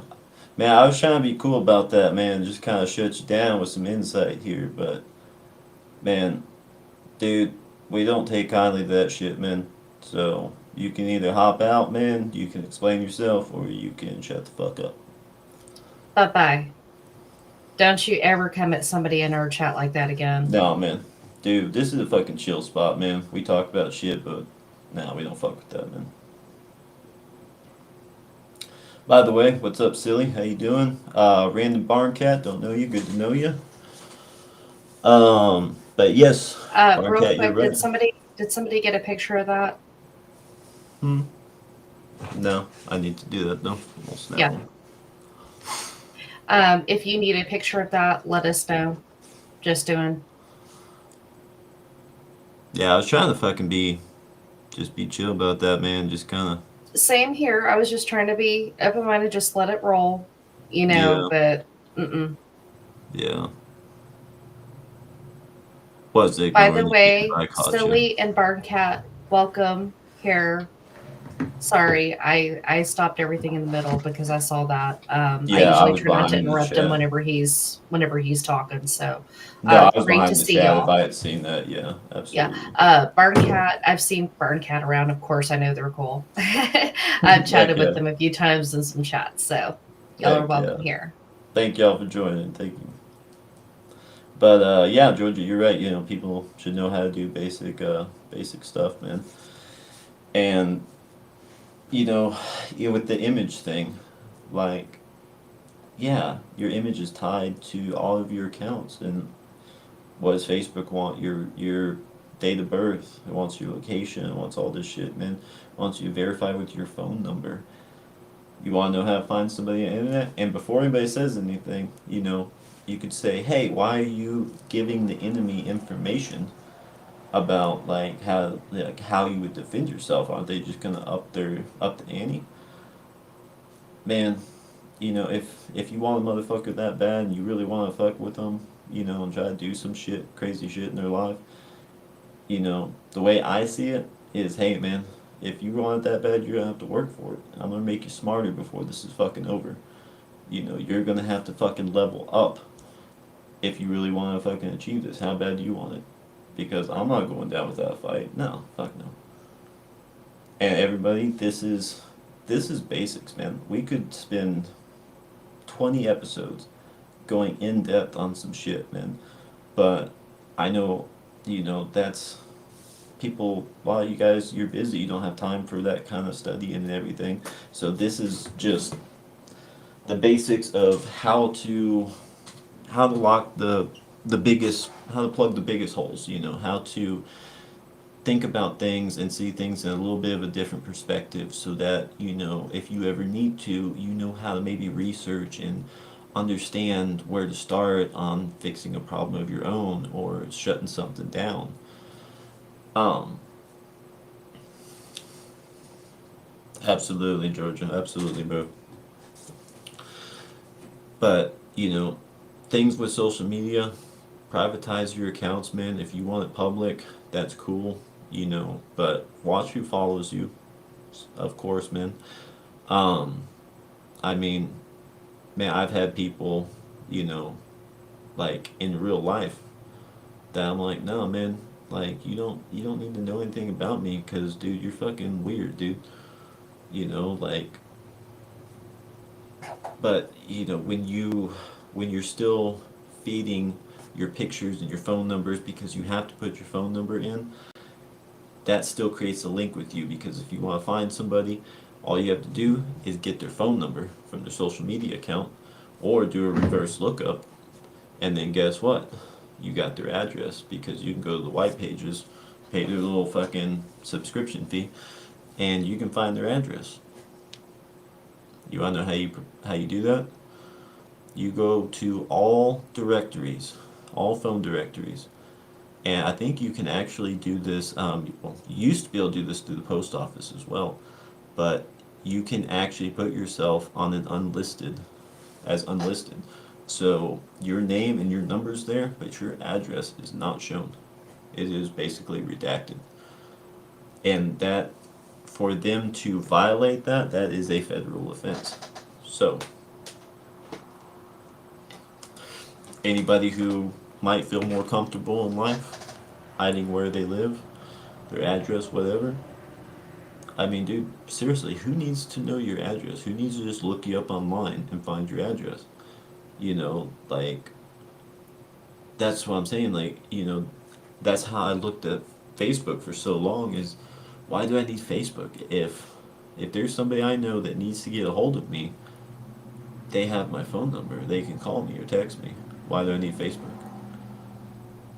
A: Man, I was trying to be cool about that, man. Just kind of shut you down with some insight here, but man, dude, we don't take kindly to that shit, man. So you can either hop out, man, you can explain yourself, or you can shut the fuck up.
B: Bye bye. Don't you ever come at somebody in our chat like that again.
A: No, man. Dude, this is a fucking chill spot, man. We talk about shit, but nah, we don't fuck with that, man. By the way, what's up, silly? How you doing? Random barn cat, don't know you. Good to know you. But yes, barn
B: Real
A: cat, you're
B: quick,
A: right.
B: did somebody get a picture of that?
A: Hmm. No, I need to do that though. We'll snap
B: Yeah.
A: them.
B: If you need a picture of that, let us know. Just doing.
A: Yeah, I was trying to fucking just be chill about that, man. Just kind of.
B: Same here. I was just trying to be open minded, just let it roll,
A: Yeah,
B: but mm-mm.
A: yeah. Was
B: By
A: ignoring
B: the
A: you even if
B: way,
A: I caught you.
B: Silly and Barncat, welcome here. Sorry, I stopped everything in the middle because I saw that. I
A: Yeah, I
B: usually
A: was
B: try not to
A: behind in the
B: interrupt him
A: chat.
B: whenever he's talking. So,
A: No, I was
B: great to
A: behind the
B: see
A: chat. If
B: y'all.
A: I had seen that, yeah,
B: Yeah,
A: absolutely.
B: Barncat. I've seen Barncat around. Of course, I know they're cool. I've
A: Heck
B: chatted with
A: yeah.
B: them a few times in some chats. So, y'all are
A: Heck yeah.
B: welcome here.
A: Thank y'all for joining. Thank you. But yeah, Georgia, you're right. People should know how to do basic stuff, man. And you know, with the image thing, like, yeah, your image is tied to all of your accounts. And what does Facebook want? Your date of birth. It wants your location. It wants all this shit, man. It wants you to verify with your phone number. You want to know how to find somebody on the internet? And before anybody says anything, you could say, hey, why are you giving the enemy information about how you would defend yourself? Aren't they just gonna up the ante? Man, if you want a motherfucker that bad and you really want to fuck with them, and try to do some shit, crazy shit in their life, the way I see it is, hey man, if you want it that bad, you're gonna have to work for it. I'm gonna make you smarter before this is fucking over. You're gonna have to fucking level up if you really want to fucking achieve this. How bad do you want it? Because I'm not going down without a fight. No, fuck no. And everybody, this is basics, man. We could spend 20 episodes going in depth on some shit, man. But I know, that's people. A lot of you guys, you're busy. You don't have time for that kind of study and everything. So this is just the basics of how to lock the biggest, how to plug the biggest holes. How to think about things and see things in a little bit of a different perspective, so that if you ever need to, how to maybe research and understand where to start on fixing a problem of your own or shutting something down. um Absolutely, Georgia, absolutely, bro. But things with social media, privatize your accounts, man. If you want it public, that's cool, but watch who follows you, of course, man. um I mean, man, I've had people, you know, like in real life, that I'm like, no, man, like you don't need to know anything about me, because dude, you're fucking weird, dude. Like, but when you're still feeding your pictures and your phone numbers, because you have to put your phone number in, that still creates a link with you, because if you want to find somebody, all you have to do is get their phone number from their social media account, or do a reverse lookup. And then guess what? You got their address, because you can go to the white pages, pay their little fucking subscription fee, and you can find their address. You wanna know how you do that? You go to all directories, all phone directories, and I think you can actually do this. Well, you used to be able to do this through the post office as well, but you can actually put yourself on an unlisted, as unlisted. So your name and your number's there, but your address is not shown. It is basically redacted. And that, for them to violate that, that is a federal offense. So anybody who might feel more comfortable in life hiding where they live, their address, whatever. I mean, dude, seriously, who needs to know your address? Who needs to just look you up online and find your address? Like, that's what I'm saying. Like, that's how I looked at Facebook for so long, is why do I need Facebook? If there's somebody I know that needs to get a hold of me, they have my phone number. They can call me or text me. Why do I need Facebook?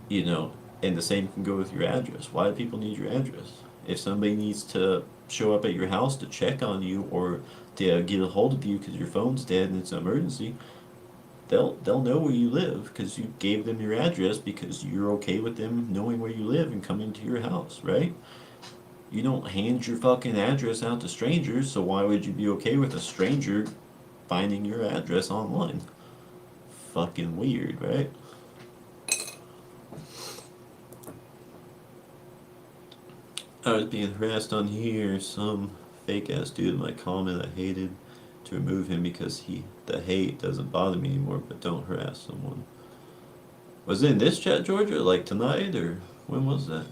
A: You know, and the same can go with your address. Why do people need your address? If somebody needs to show up at your house to check on you, or to get a hold of you because your phone's dead and it's an emergency, they'll know where you live, because you gave them your address, because you're okay with them knowing where you live and coming to your house, right? You don't hand your fucking address out to strangers, so why would you be okay with a stranger finding your address online? Fucking weird, right? I was being harassed on here. Some fake ass dude in my comment, I hated to remove him because the hate doesn't bother me anymore, but don't harass someone. Was it in this chat, Georgia? Like tonight, or when was that?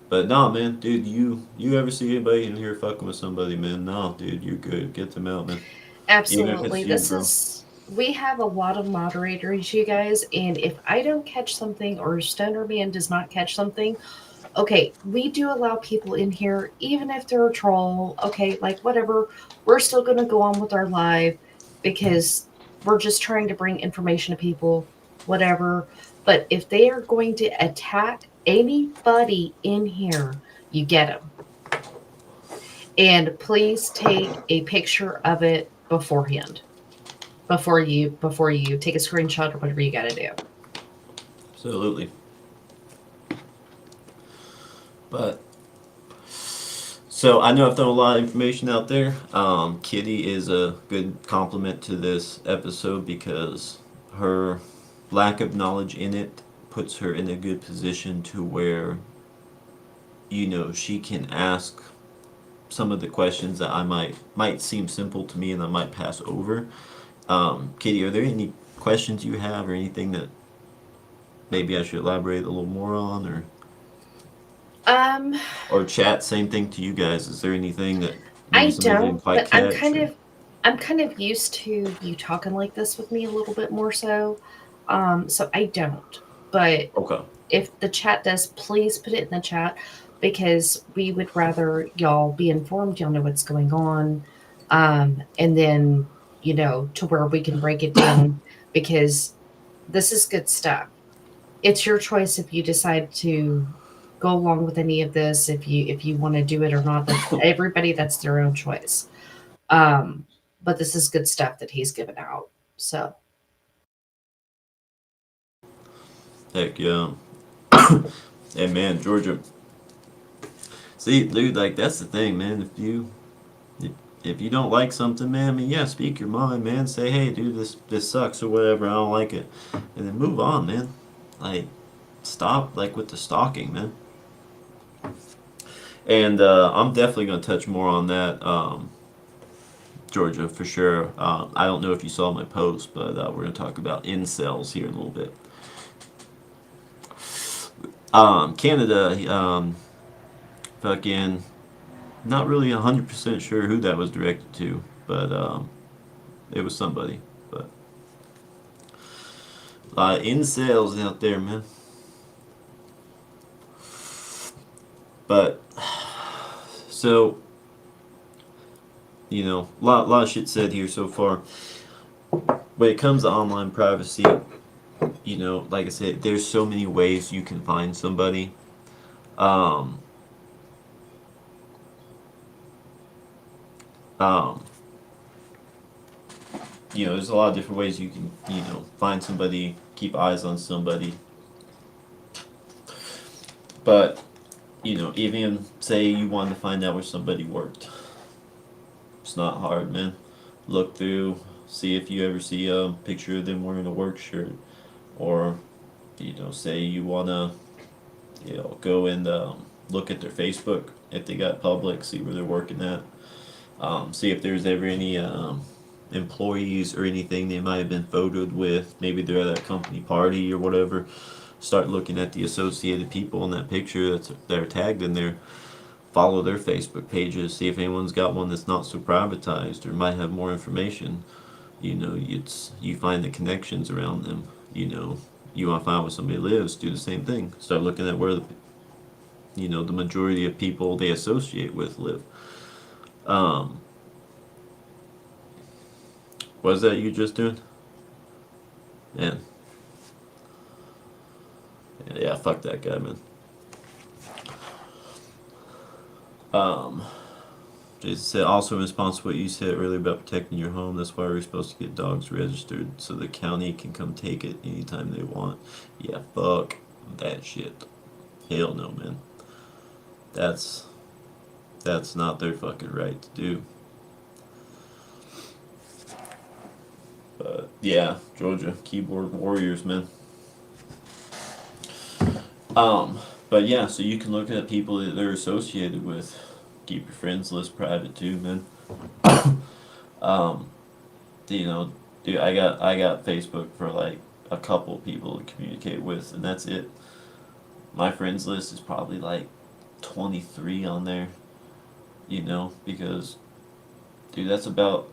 A: But nah, man, dude, you ever see anybody in here fucking with somebody, man? Nah, dude, you're good. Get them out, man. Even if
B: Absolutely.
A: it's you,
B: This
A: bro.
B: is, we have a lot of moderators, you guys, and if I don't catch something or Stoner Man does not catch something, okay, we do allow people in here, even if they're a troll, okay, like whatever, we're still going to go on with our live because we're just trying to bring information to people, whatever. But if they are going to attack anybody in here, you get them. And please take a picture of it beforehand, before you take a screenshot or whatever you got to do.
A: Absolutely. But so I know I've thrown a lot of information out there. Kitty is a good compliment to this episode because her lack of knowledge in it puts her in a good position to where she can ask some of the questions that I might seem simple to me and I might pass over. Kitty, are there any questions you have or anything that maybe I should elaborate a little more on,
B: Um,
A: or chat? Same thing to you guys. Is there anything that maybe
B: I
A: somebody didn't
B: don't,
A: quite
B: but I'm
A: catch?
B: kind
A: Or
B: of I'm kind of used to you talking like this with me a little bit more so. So I don't. But
A: okay,
B: if the chat does, please put it in the chat because we would rather y'all be informed, y'all know what's going on. And then, to where we can break it down because this is good stuff. It's your choice if you decide to go along with any of this, if you want to do it or not. That's everybody, that's their own choice. Um, but this is good stuff that he's given out. So
A: heck yeah. Hey man, Georgia. See, dude, like that's the thing, man. If you don't like something, man, I mean, yeah, speak your mind, man. Say, hey, dude, this sucks or whatever. I don't like it, and then move on, man. Like, stop like with the stalking, man. And I'm definitely gonna touch more on that, Georgia, for sure. I don't know if you saw my post, but we're gonna talk about incels here in a little bit. Canada, fucking, not really 100% sure who that was directed to, but it was somebody. But incels out there, man. But so lot of shit said here so far. When it comes to online privacy, like I said, there's so many ways you can find somebody. Um, um, there's a lot of different ways you can, find somebody, keep eyes on somebody. But, even say you wanted to find out where somebody worked. It's not hard, man. Look through, see if you ever see a picture of them wearing a work shirt. Or, say you want to, go and look at their Facebook if they got public, see where they're working at. See if there's ever any employees or anything they might have been photoed with. Maybe they're at a company party or whatever. Start looking at the associated people in that picture that are tagged in there. Follow their Facebook pages. See if anyone's got one that's not so privatized or might have more information. You find the connections around them. You want to find out where somebody lives. Do the same thing. Start looking at where the majority of people they associate with live. Um, what is that you just doing? Man, yeah, fuck that guy, man. Um, Jason said, also in response to what you said earlier about protecting your home, that's why we're supposed to get dogs registered so the county can come take it anytime they want. Yeah, fuck that shit. Hell no, man. That's that's not their fucking right to do. But yeah, Georgia keyboard warriors, man. Um, but yeah, so you can look at people that they're associated with. Keep your friends list private too, man. Um, you know, dude, I got Facebook for like a couple people to communicate with, and that's it. My friends list is probably like 23 on there. Because dude, that's about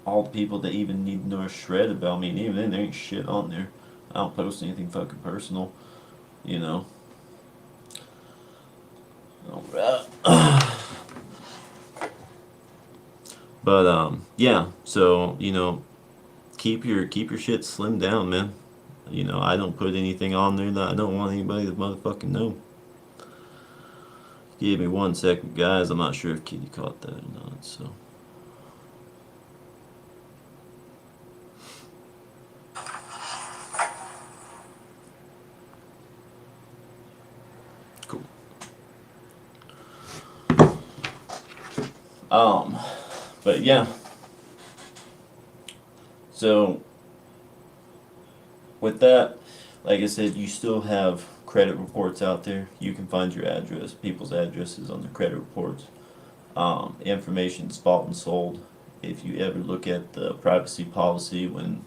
A: all the people that even need to know a shred about me, and even then, there ain't shit on there. I don't post anything fucking personal, you know. Alright. But yeah. So keep your shit slimmed down, man. I don't put anything on there that I don't want anybody to motherfucking know. Give me 1 second, guys. I'm not sure if Kitty caught that or not. So. Cool. Um, but yeah. So with that, like I said, you still have credit reports out there. You can find your address, people's addresses on the credit reports. Information's bought and sold. If you ever look at the privacy policy when,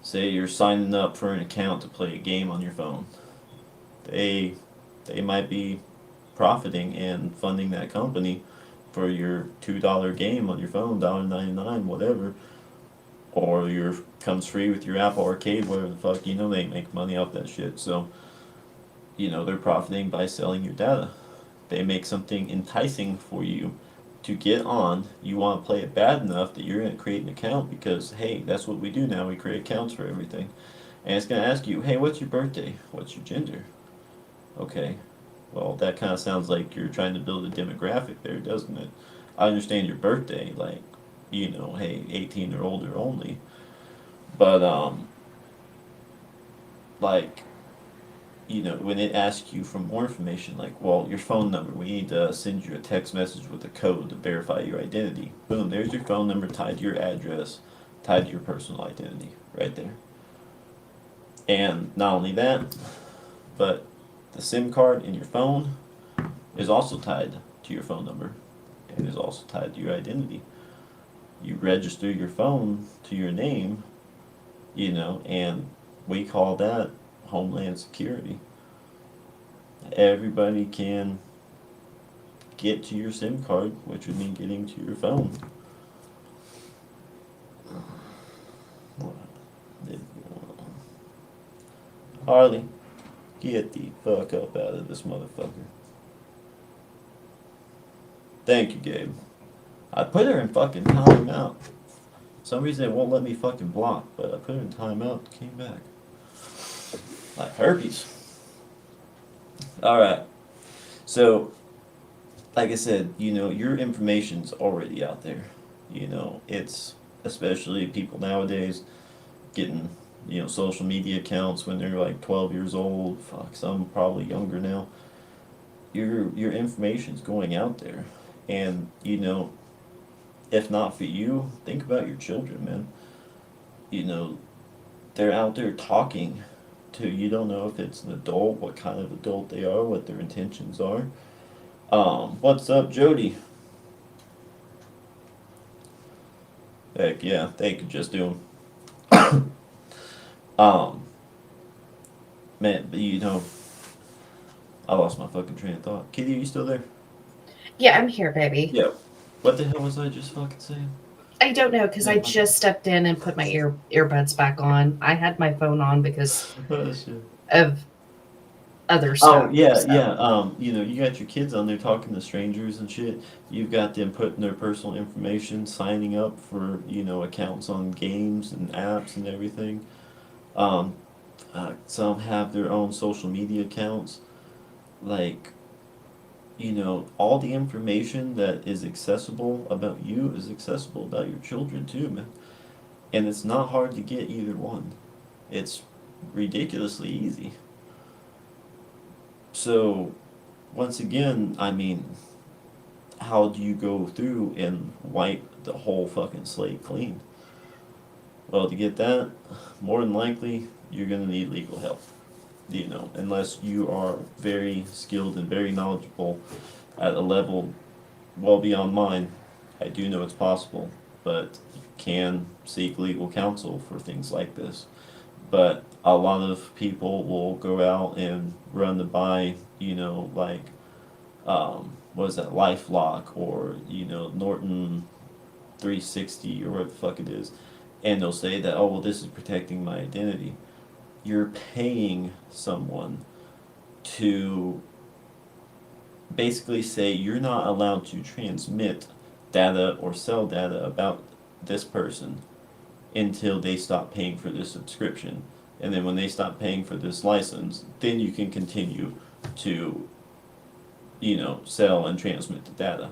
A: say, you're signing up for an account to play a game on your phone, they they might be profiting and funding that company for your $2 game on your phone, $1.99, whatever, or your comes free with your Apple Arcade, whatever the fuck. They make money off that shit. So they're profiting by selling your data. They make something enticing for you to get on. You want to play it bad enough that you're going to create an account because, hey, that's what we do now. We create accounts for everything. And it's going to ask you, hey, what's your birthday? What's your gender? Okay. Well, that kind of sounds like you're trying to build a demographic there, doesn't it? I understand your birthday, like, hey, 18 or older only. But, like, when it asks you for more information, like, well, your phone number, we need to send you a text message with a code to verify your identity. Boom, there's your phone number tied to your address, tied to your personal identity, right there. And not only that, but the SIM card in your phone is also tied to your phone number and is also tied to your identity. You register your phone to your name, and we call that Homeland Security. Everybody can get to your SIM card, which would mean getting to your phone. Harley, get the fuck up out of this motherfucker. Thank you, Gabe. I put her in fucking timeout. For some reason it won't let me fucking block, but I put her in timeout and came back. Like herpes. Alright. So, like I said, your information's already out there. It's especially people nowadays getting, social media accounts when they're like 12 years old. Fuck, some probably younger now. Your information's going out there. And, if not for you, think about your children, man. They're out there talking to, you don't know if it's an adult, what kind of adult they are, what their intentions are. What's up, Jody? Heck yeah, they could just do them. um, Man, but I lost my fucking train of thought. Kitty, are you still there?
B: Yeah, I'm here, baby.
A: Yeah. What the hell was I just fucking saying?
B: I don't know because I just stepped in and put my earbuds back on. I had my phone on because
A: Oh, shit.
B: of other stuff.
A: Oh yeah,
B: so.
A: yeah. You got your kids on there talking to strangers and shit. You've got them putting their personal information, signing up for accounts on games and apps and everything. Um, some have their own social media accounts. Like all the information that is accessible about you is accessible about your children too, man. And it's not hard to get either one. It's ridiculously easy. So, once again, I mean, how do you go through and wipe the whole fucking slate clean? Well, to get that, more than likely, you're going to need legal help. Unless you are very skilled and very knowledgeable at a level well beyond mine. I do know it's possible, but you can seek legal counsel for things like this. But a lot of people will go out and run the by, like, what is that, LifeLock or, Norton 360 or whatever the fuck it is. And they'll say that, oh, well, this is protecting my identity. You're paying someone to basically say you're not allowed to transmit data or sell data about this person until they stop paying for this subscription. And then when they stop paying for this license, then you can continue to, sell and transmit the data.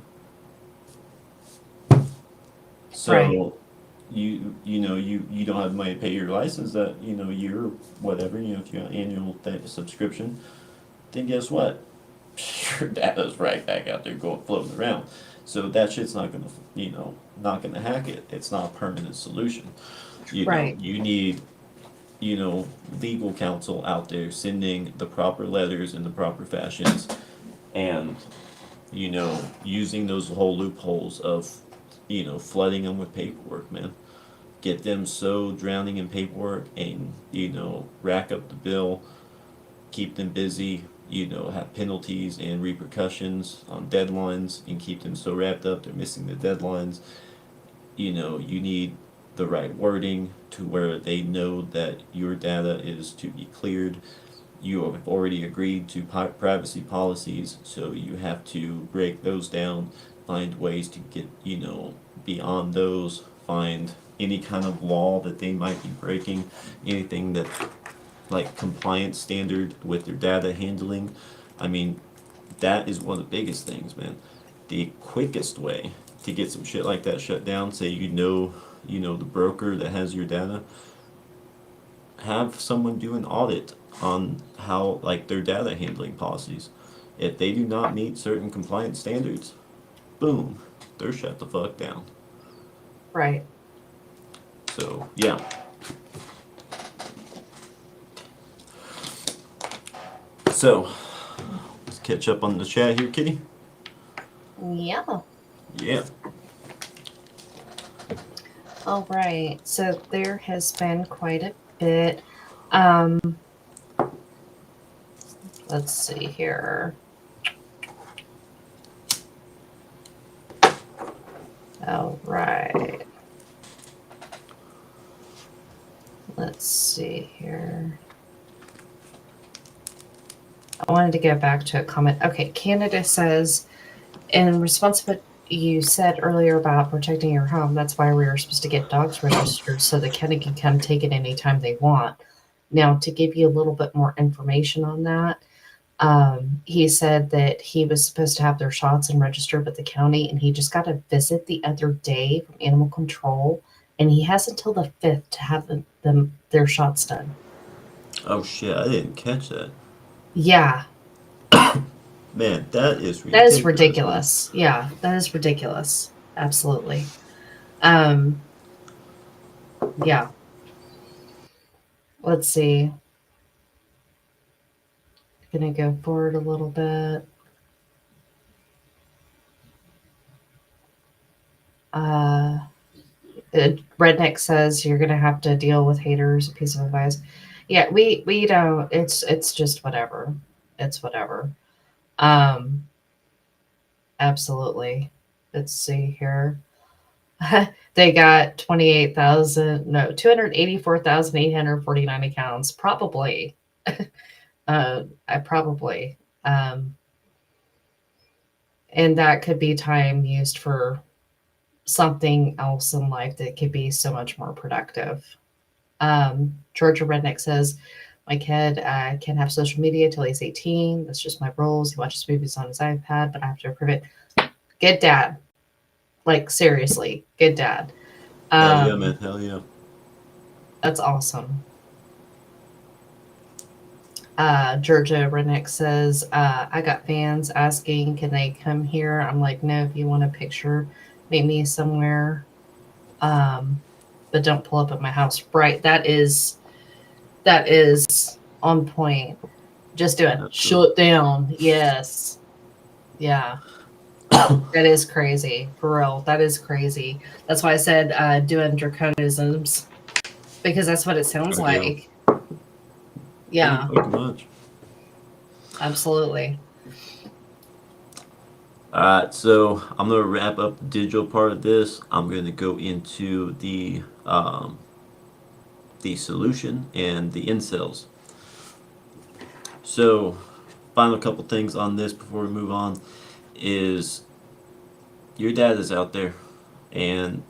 B: Right.
A: So you don't have money to pay your license that year or whatever, if you got annual subscription, then guess what? Your data's right back out there going floating around. So that shit's not gonna not gonna hack it. It's not a permanent solution.
B: Right.
A: You need legal counsel out there sending the proper letters in the proper fashions, and using those whole loopholes of flooding them with paperwork, man. Get them so drowning in paperwork and rack up the bill, keep them busy, have penalties and repercussions on deadlines, and keep them so wrapped up they're missing the deadlines. You need the right wording to where they know that your data is to be cleared. You have already agreed to privacy policies, so you have to break those down, find ways to get, beyond those, find any kind of law that they might be breaking, anything that, like, compliance standard with their data handling. I mean, that is one of the biggest things, man. The quickest way to get some shit like that shut down, say the broker that has your data, have someone do an audit on how, like, their data handling policies. If they do not meet certain compliance standards, boom, they're shut the fuck down.
B: Right.
A: So yeah. So let's catch up on the chat here, Kitty.
B: Yeah.
A: Yeah.
B: All right. So there has been quite a bit. Um, let's see here. All right. Let's see here. I wanted to go back to a comment. Okay, Canada says, in response to what you said earlier about protecting your home, that's why we were supposed to get dogs registered so the county can come take it anytime they want. Now, to give you a little bit more information on that, he said that he was supposed to have their shots and registered with the county, and he just got a visit the other day from animal control, and he has until the 5th to have their shots done.
A: Oh shit, I didn't catch that.
B: Yeah,
A: Man, that is
B: that is
A: ridiculous, man.
B: ridiculous. Yeah, that is ridiculous. Absolutely. Um, yeah. Let's see. Gonna go forward a little bit. Uh, Redneck says you're gonna have to deal with haters. A piece of advice. Yeah, we don't. It's just whatever. It's whatever. Um, absolutely. Let's see here. They got 28,000, no, 284,849 accounts. Probably. I probably. Um, and that could be time used for something else in life that could be so much more productive. Georgia Redneck says, my kid can't have social media till he's 18. That's just my rules. He watches movies on his iPad, but I have to approve it. Good dad. Like, seriously, good dad.
A: Hell yeah, man. Hell yeah.
B: That's awesome. Georgia Redneck says, I got fans asking, can they come here? I'm like, no, if you want a picture, meet me somewhere. But don't pull up at my house. Right. That is on point. Just do it.
A: Absolutely.
B: Shut down. Yes. Yeah. That is crazy. For real. That is crazy. That's why I said doing draconisms. Because that's what it sounds
A: Ordeal.
B: like. Yeah.
A: Pretty fucking much.
B: Absolutely.
A: Alright, so I'm gonna wrap up the digital part of this. I'm gonna go into the solution and the incels. So, final couple things on this before we move on is your dad is out there, and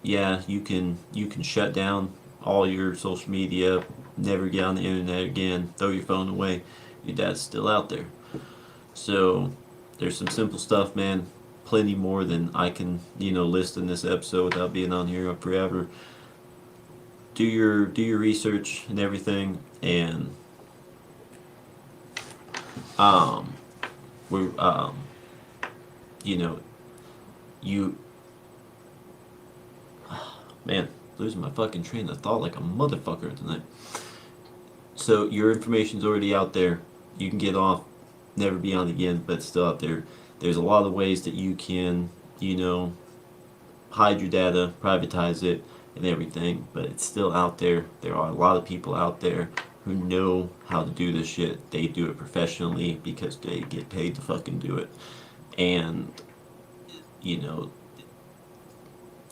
A: yeah, you can shut down all your social media, never get on the internet again, throw your phone away. Your dad's still out there. So there's some simple stuff, man. Plenty more than I can, list in this episode without being on here forever. Do your research and everything, and um, we're you know, you man, losing my fucking train of thought like a motherfucker tonight. So your information's already out there. You can get off, never be on again, but it's still out there. There's a lot of ways that you can, hide your data, privatize it, and everything, but it's still out there. There are a lot of people out there who know how to do this shit. They do it professionally because they get paid to fucking do it. And, you know,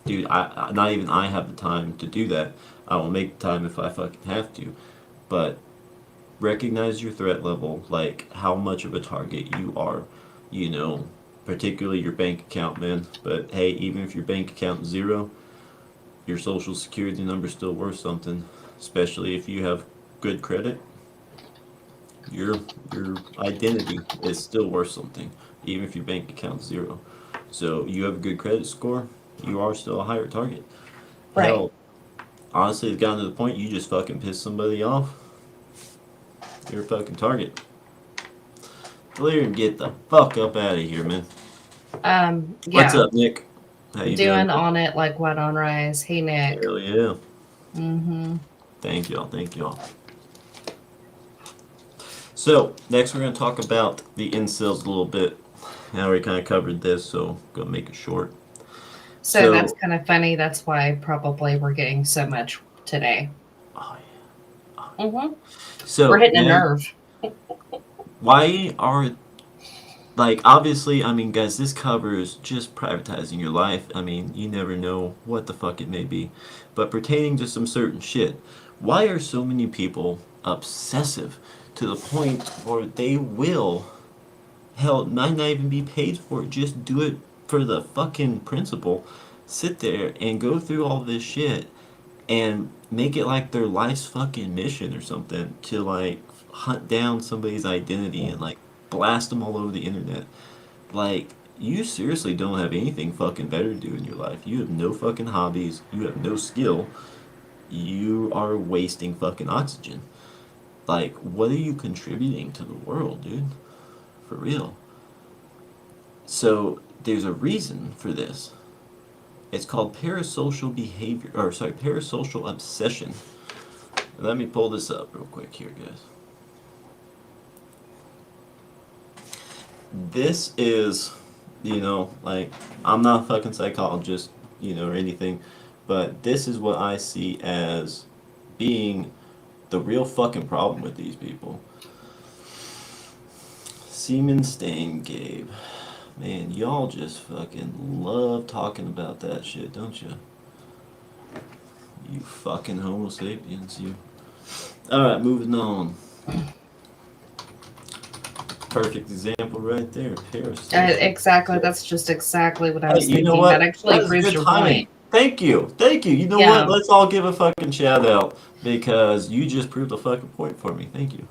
A: dude, not even I have the time to do that. I will make the time if I fucking have to. But recognize your threat level, like how much of a target you are, you know, particularly your bank account, man. But hey, even if your bank account is zero, your social security number is still worth something, especially if you have good credit. Your identity is still worth something, even if your bank account's zero. So you have a good credit score, you are still a higher target.
B: Right.
A: Hell, honestly, it's gotten to the point you just fucking piss somebody off, you're a fucking target. Clear and get the fuck up out of here, man. What's
B: Yeah.
A: up, Nick? How you doing?
B: Doing on it like what on Rise. Hey, Nick.
A: Hell yeah.
B: Mm-hmm.
A: Thank y'all. Thank y'all. So next we're gonna talk about the incels a little bit. Now we kind of covered this, so gonna make it short.
B: So that's
A: So,
B: kind of funny. That's why probably we're getting so much today.
A: oh, yeah.
B: Mm-hmm. We're
A: So
B: hitting a
A: man,
B: nerve.
A: why are like obviously? I mean, guys, this covers just privatizing your life. I mean, you never know what the fuck it may be, but pertaining to some certain shit, why are so many people obsessive to the point where they will hell, might not even be paid for it. Just do it for the fucking principle. Sit there and go through all this shit and make it like their life's fucking mission or something to like hunt down somebody's identity and like blast them all over the internet. Like, you seriously don't have anything fucking better to do in your life. You have no fucking hobbies. You have no skill. You are wasting fucking oxygen. Like, what are you contributing to the world, dude? For real. So there's a reason for this. It's called parasocial behavior, or sorry, parasocial obsession. Let me pull this up real quick here, guys. This is, like, I'm not a fucking psychologist, or anything, but this is what I see as being the real fucking problem with these people. Semen stain Gabe. Man, y'all just fucking love talking about that shit, don't you? You fucking Homo sapiens, you. Alright, moving on. Perfect example right there. Parasocial.
B: Exactly. That's just exactly what I
A: Hey,
B: was
A: you know
B: thinking. That
A: what?
B: actually
A: That was
B: proves
A: good
B: your
A: timing.
B: point.
A: Thank you. Thank you. You know what?
B: Yeah.
A: Let's all give a fucking shout out because you just proved a fucking point for me. Thank you.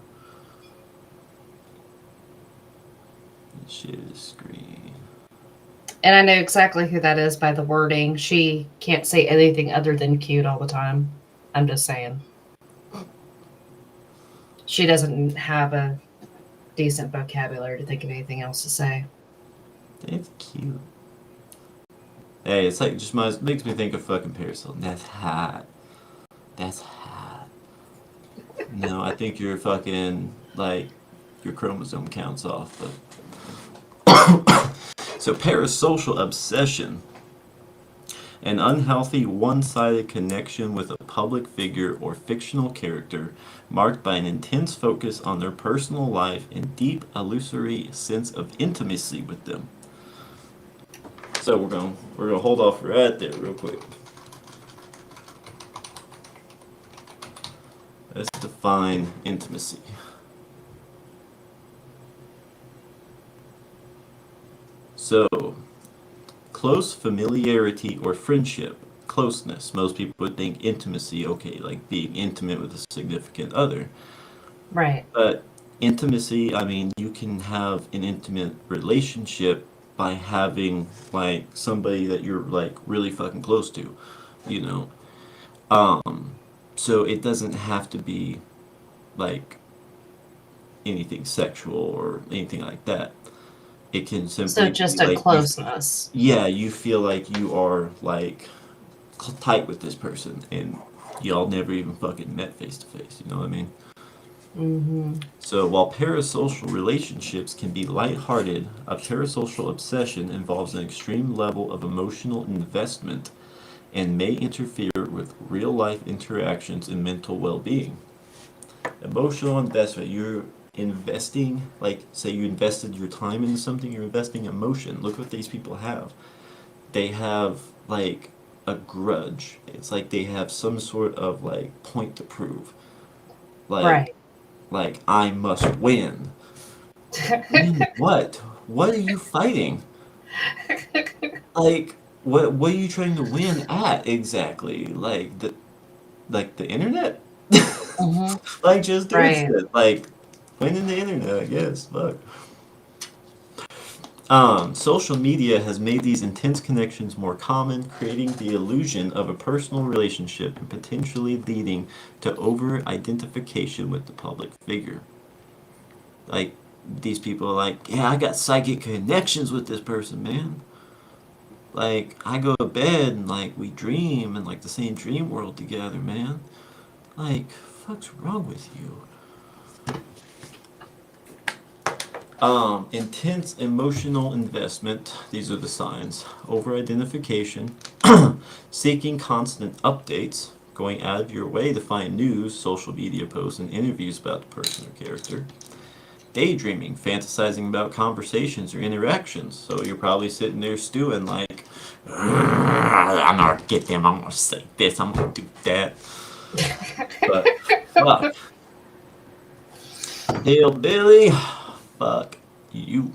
A: Share the screen.
B: And I know exactly who that is by the wording. She can't say anything other than cute all the time. I'm just saying. She doesn't have a decent vocabulary to think of anything else to say.
A: That's cute. Hey, it's like just makes me think of fucking Paris Hilton. That's hot. That's hot. No, I think you're fucking like your chromosome counts off, but so parasocial obsession, an unhealthy one-sided connection with a public figure or fictional character marked by an intense focus on their personal life and deep illusory sense of intimacy with them. So we're gonna hold off right there real quick. Let's define intimacy. So, close familiarity or friendship, closeness. Most people would think intimacy, okay, like being intimate with a significant other.
B: Right.
A: But intimacy, I mean, you can have an intimate relationship by having like somebody that you're like really fucking close to, you know. Um, so it doesn't have to be like anything sexual or anything like that. It can
B: So
A: simply be
B: just a
A: like you,
B: closeness.
A: yeah, you feel like you are like tight with this person and y'all never even fucking met face to face, you know what I mean?
B: Mm-hmm.
A: So while parasocial relationships can be lighthearted, a parasocial obsession involves an extreme level of emotional investment and may interfere with real life interactions and mental well being. Emotional investment, you're investing, like, say you invested your time into something, you're investing emotion. Look what these people have. They have, like, a grudge. It's like they have some sort of, like, point to prove. Like,
B: Right.
A: I must win. Win what? What are you fighting? Like, what are you trying to win at exactly? Like the internet?
B: Mm-hmm.
A: Like just doing
B: Right.
A: shit. Like winning the internet, I guess. Fuck. Social media has made these intense connections more common, creating the illusion of a personal relationship and potentially leading to over identification with the public figure. Like these people are like, yeah, I got psychic connections with this person, man. Like I go to bed and like we dream and like the same dream world together, man. Like, fuck's wrong with you? Intense emotional investment. These are the signs. Over identification, seeking constant updates, going out of your way to find news, social media posts, and interviews about the person or character. Daydreaming, fantasizing about conversations or interactions. So you're probably sitting there stewing like, I'm gonna get them, I'm gonna say this, I'm gonna do that. But fuck. Hillbilly, fuck you.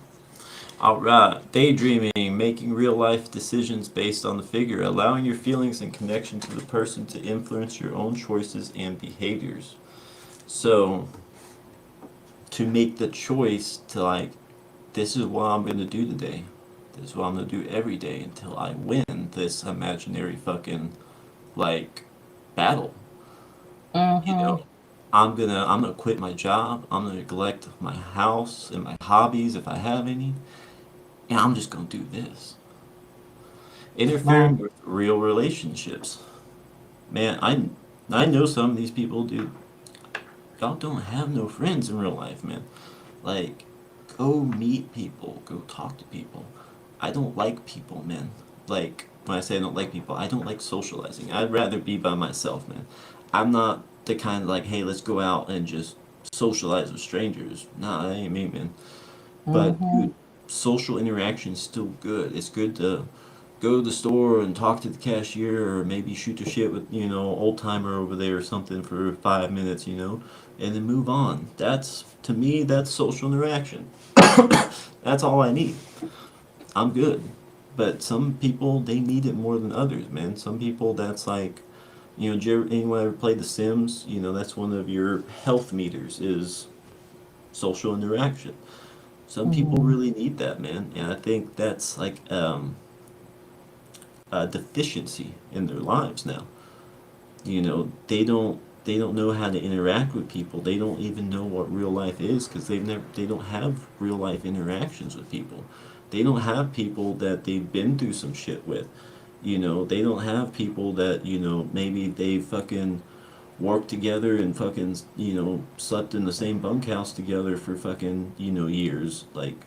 A: Alright, daydreaming, making real life decisions based on the figure, allowing your feelings and connection to the person to influence your own choices and behaviors. So, to make the choice to like, this is what I'm gonna do today. This is what I'm gonna do every day until I win this imaginary fucking, like, battle. You
B: Mm-hmm.
A: know, I'm gonna quit my job. I'm gonna neglect my house and my hobbies if I have any. And I'm just gonna do this.
B: Right.
A: Interfering with real relationships. Man, I know some of these people, dude. Y'all don't have no friends in real life, man. Like, go meet people. Go talk to people. I don't like people, man. Like, when I say I don't like people, I don't like socializing. I'd rather be by myself, man. I'm not the kind of like, hey, let's go out and just socialize with strangers. Nah, that ain't me, man. But
B: Mm-hmm.
A: dude, social interaction is still good. It's good to go to the store and talk to the cashier or maybe shoot the shit with, old timer over there or something for 5 minutes, and then move on. That's to me that's social interaction. That's all I need. I'm good. But some people they need it more than others, man. Some people that's like did anyone ever play The Sims? That's one of your health meters is social interaction. Some people
B: Mm-hmm.
A: really need that, man, and I think that's like a deficiency in their lives now. They don't know how to interact with people. They don't even know what real life is because they don't have real life interactions with people. They don't have people that they've been through some shit with. They don't have people that maybe they fucking worked together and fucking slept in the same bunkhouse together for fucking years. Like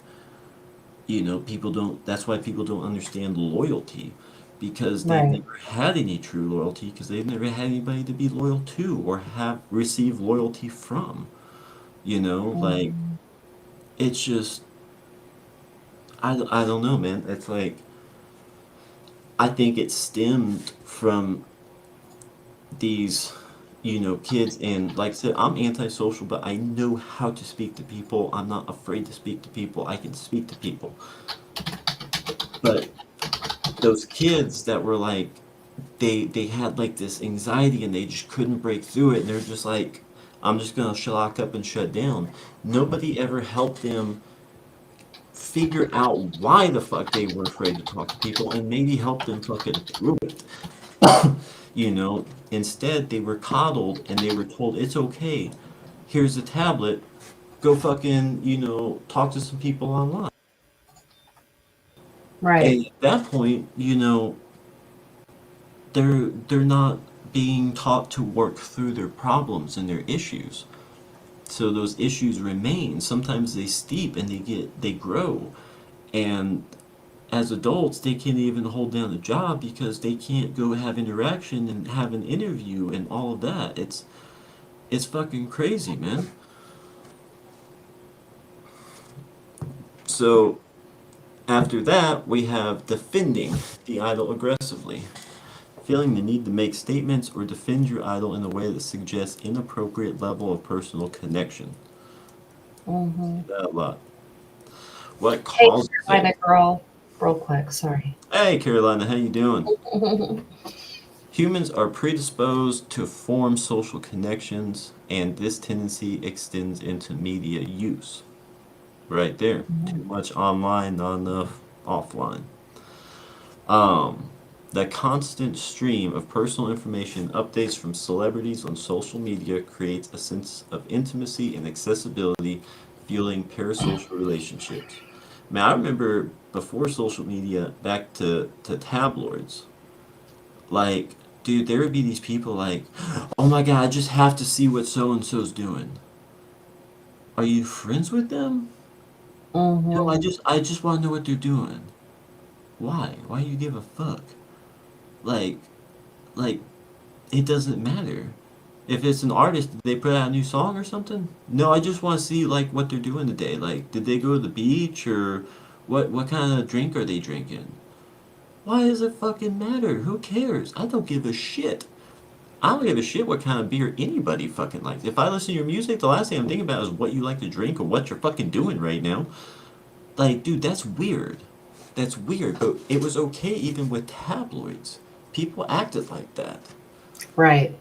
A: people don't. That's why people don't understand loyalty, because they've
B: Right.
A: never had any true loyalty because they've never had anybody to be loyal to or have received loyalty from. Like
B: Mm-hmm.
A: it's just I don't know, man. It's like I think it stemmed from these kids, and like I said, I'm antisocial, but I know how to speak to people. I'm not afraid to speak to people. I can speak to people. But those kids that were like, they had like this anxiety and they just couldn't break through it, and they're just like, I'm just gonna lock up and shut down. Nobody ever helped them figure out why the fuck they were afraid to talk to people and maybe help them fucking through it. You know, instead they were coddled and they were told it's okay. Here's a tablet. Go fucking, talk to some people online.
B: Right.
A: And at that point, they're not being taught to work through their problems and their issues. So those issues remain. Sometimes they steep and they grow. And as adults, they can't even hold down a job because they can't go have interaction and have an interview and all of that. It's fucking crazy, man. So after that, we have defending the idol aggressively. Feeling the need to make statements or defend your idol in a way that suggests inappropriate level of personal connection.
B: Mm-hmm.
A: See that a lot. What
B: Hey,
A: causes it?
B: Carolina girl, real quick. Sorry.
A: Hey, Carolina, how you doing? Humans are predisposed to form social connections, and this tendency extends into media use. Right there. Too much online, not enough offline. Um, the constant stream of personal information updates from celebrities on social media creates a sense of intimacy and accessibility, fueling parasocial relationships. Man, I remember before social media, back to tabloids, like, dude, there would be these people like, oh my god, I just have to see what so and so's doing. Are you friends with them? No,
B: Mm-hmm.
A: I just want to know what they're doing. Why? Why you give a fuck? Like, like it doesn't matter. If it's an artist, did they put out a new song or something? No, I just want to see like what they're doing today. Like, did they go to the beach or what kind of drink are they drinking? Why does it fucking matter? Who cares? I don't give a shit. I don't give a shit what kind of beer anybody fucking likes. If I listen to your music, the last thing I'm thinking about is what you like to drink or what you're fucking doing right now. Like, dude, that's weird. That's weird. But it was okay even with tabloids. People acted like that.
B: Right.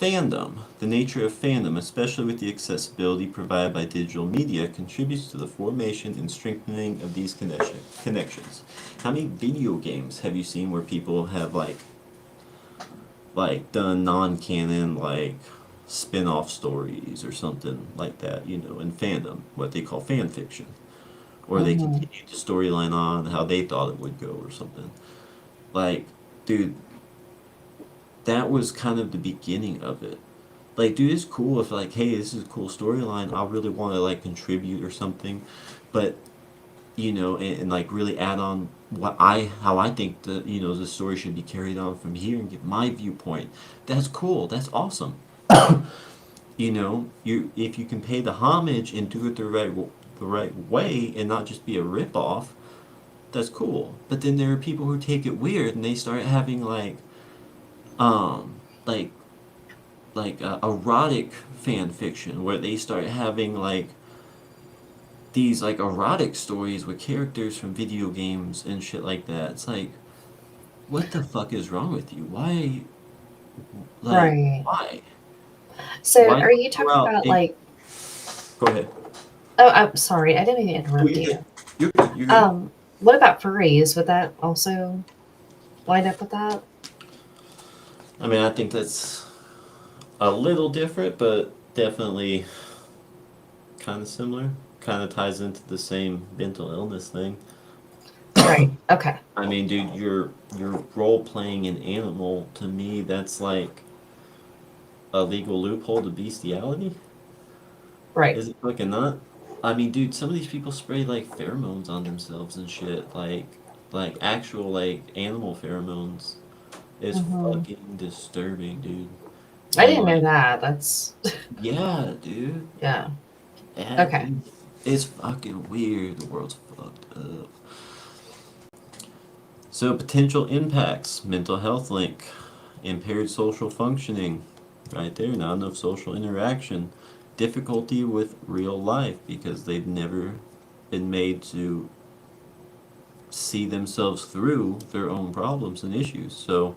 A: Fandom. The nature of fandom, especially with the accessibility provided by digital media, contributes to the formation and strengthening of these connections. How many video games have you seen where people have like done non-canon like spin-off stories or something like that, in fandom, what they call fan fiction, or they
B: Mm-hmm.
A: continued the storyline on how they thought it would go or something. Like, dude, that was kind of the beginning of it. Like, dude, it's cool if like, hey, this is a cool storyline. I really want to like contribute or something, but and like really add on how I think the story should be carried on from here and give my viewpoint. That's cool. That's awesome. You if you can pay the homage and do it the right way and not just be a rip off, that's cool. But then there are people who take it weird and they start having um like erotic fan fiction where they start having like these like erotic stories with characters from video games and shit like that. It's like, what the fuck is wrong with you? Why, like,
B: Right.
A: why?
B: So,
A: Why
B: are
A: not
B: you
A: throw
B: talking
A: out
B: about
A: a...
B: like?
A: Go ahead.
B: Oh, I'm sorry. I didn't mean to
A: Oh,
B: interrupt
A: you're
B: you.
A: good. You're good. You're good.
B: What about furries? Would that also line up with that?
A: I mean, I think that's a little different, but definitely kind of similar. Kind of ties into the same mental illness thing.
B: Right. Okay.
A: I mean, dude, you're role playing an animal. To me, that's like a legal loophole to bestiality.
B: Right.
A: Is it fucking not? I mean, dude, some of these people spray like pheromones on themselves and shit, like actual like animal pheromones. It's
B: Mm-hmm.
A: fucking disturbing, dude.
B: I
A: And
B: didn't know
A: like,
B: that. That's
A: yeah, dude.
B: yeah.
A: Yeah,
B: Okay.
A: dude. It's fucking weird. The world's fucked up. So potential impacts: mental health link, impaired social functioning, right there. Not enough social interaction, difficulty with real life because they've never been made to see themselves through their own problems and issues. So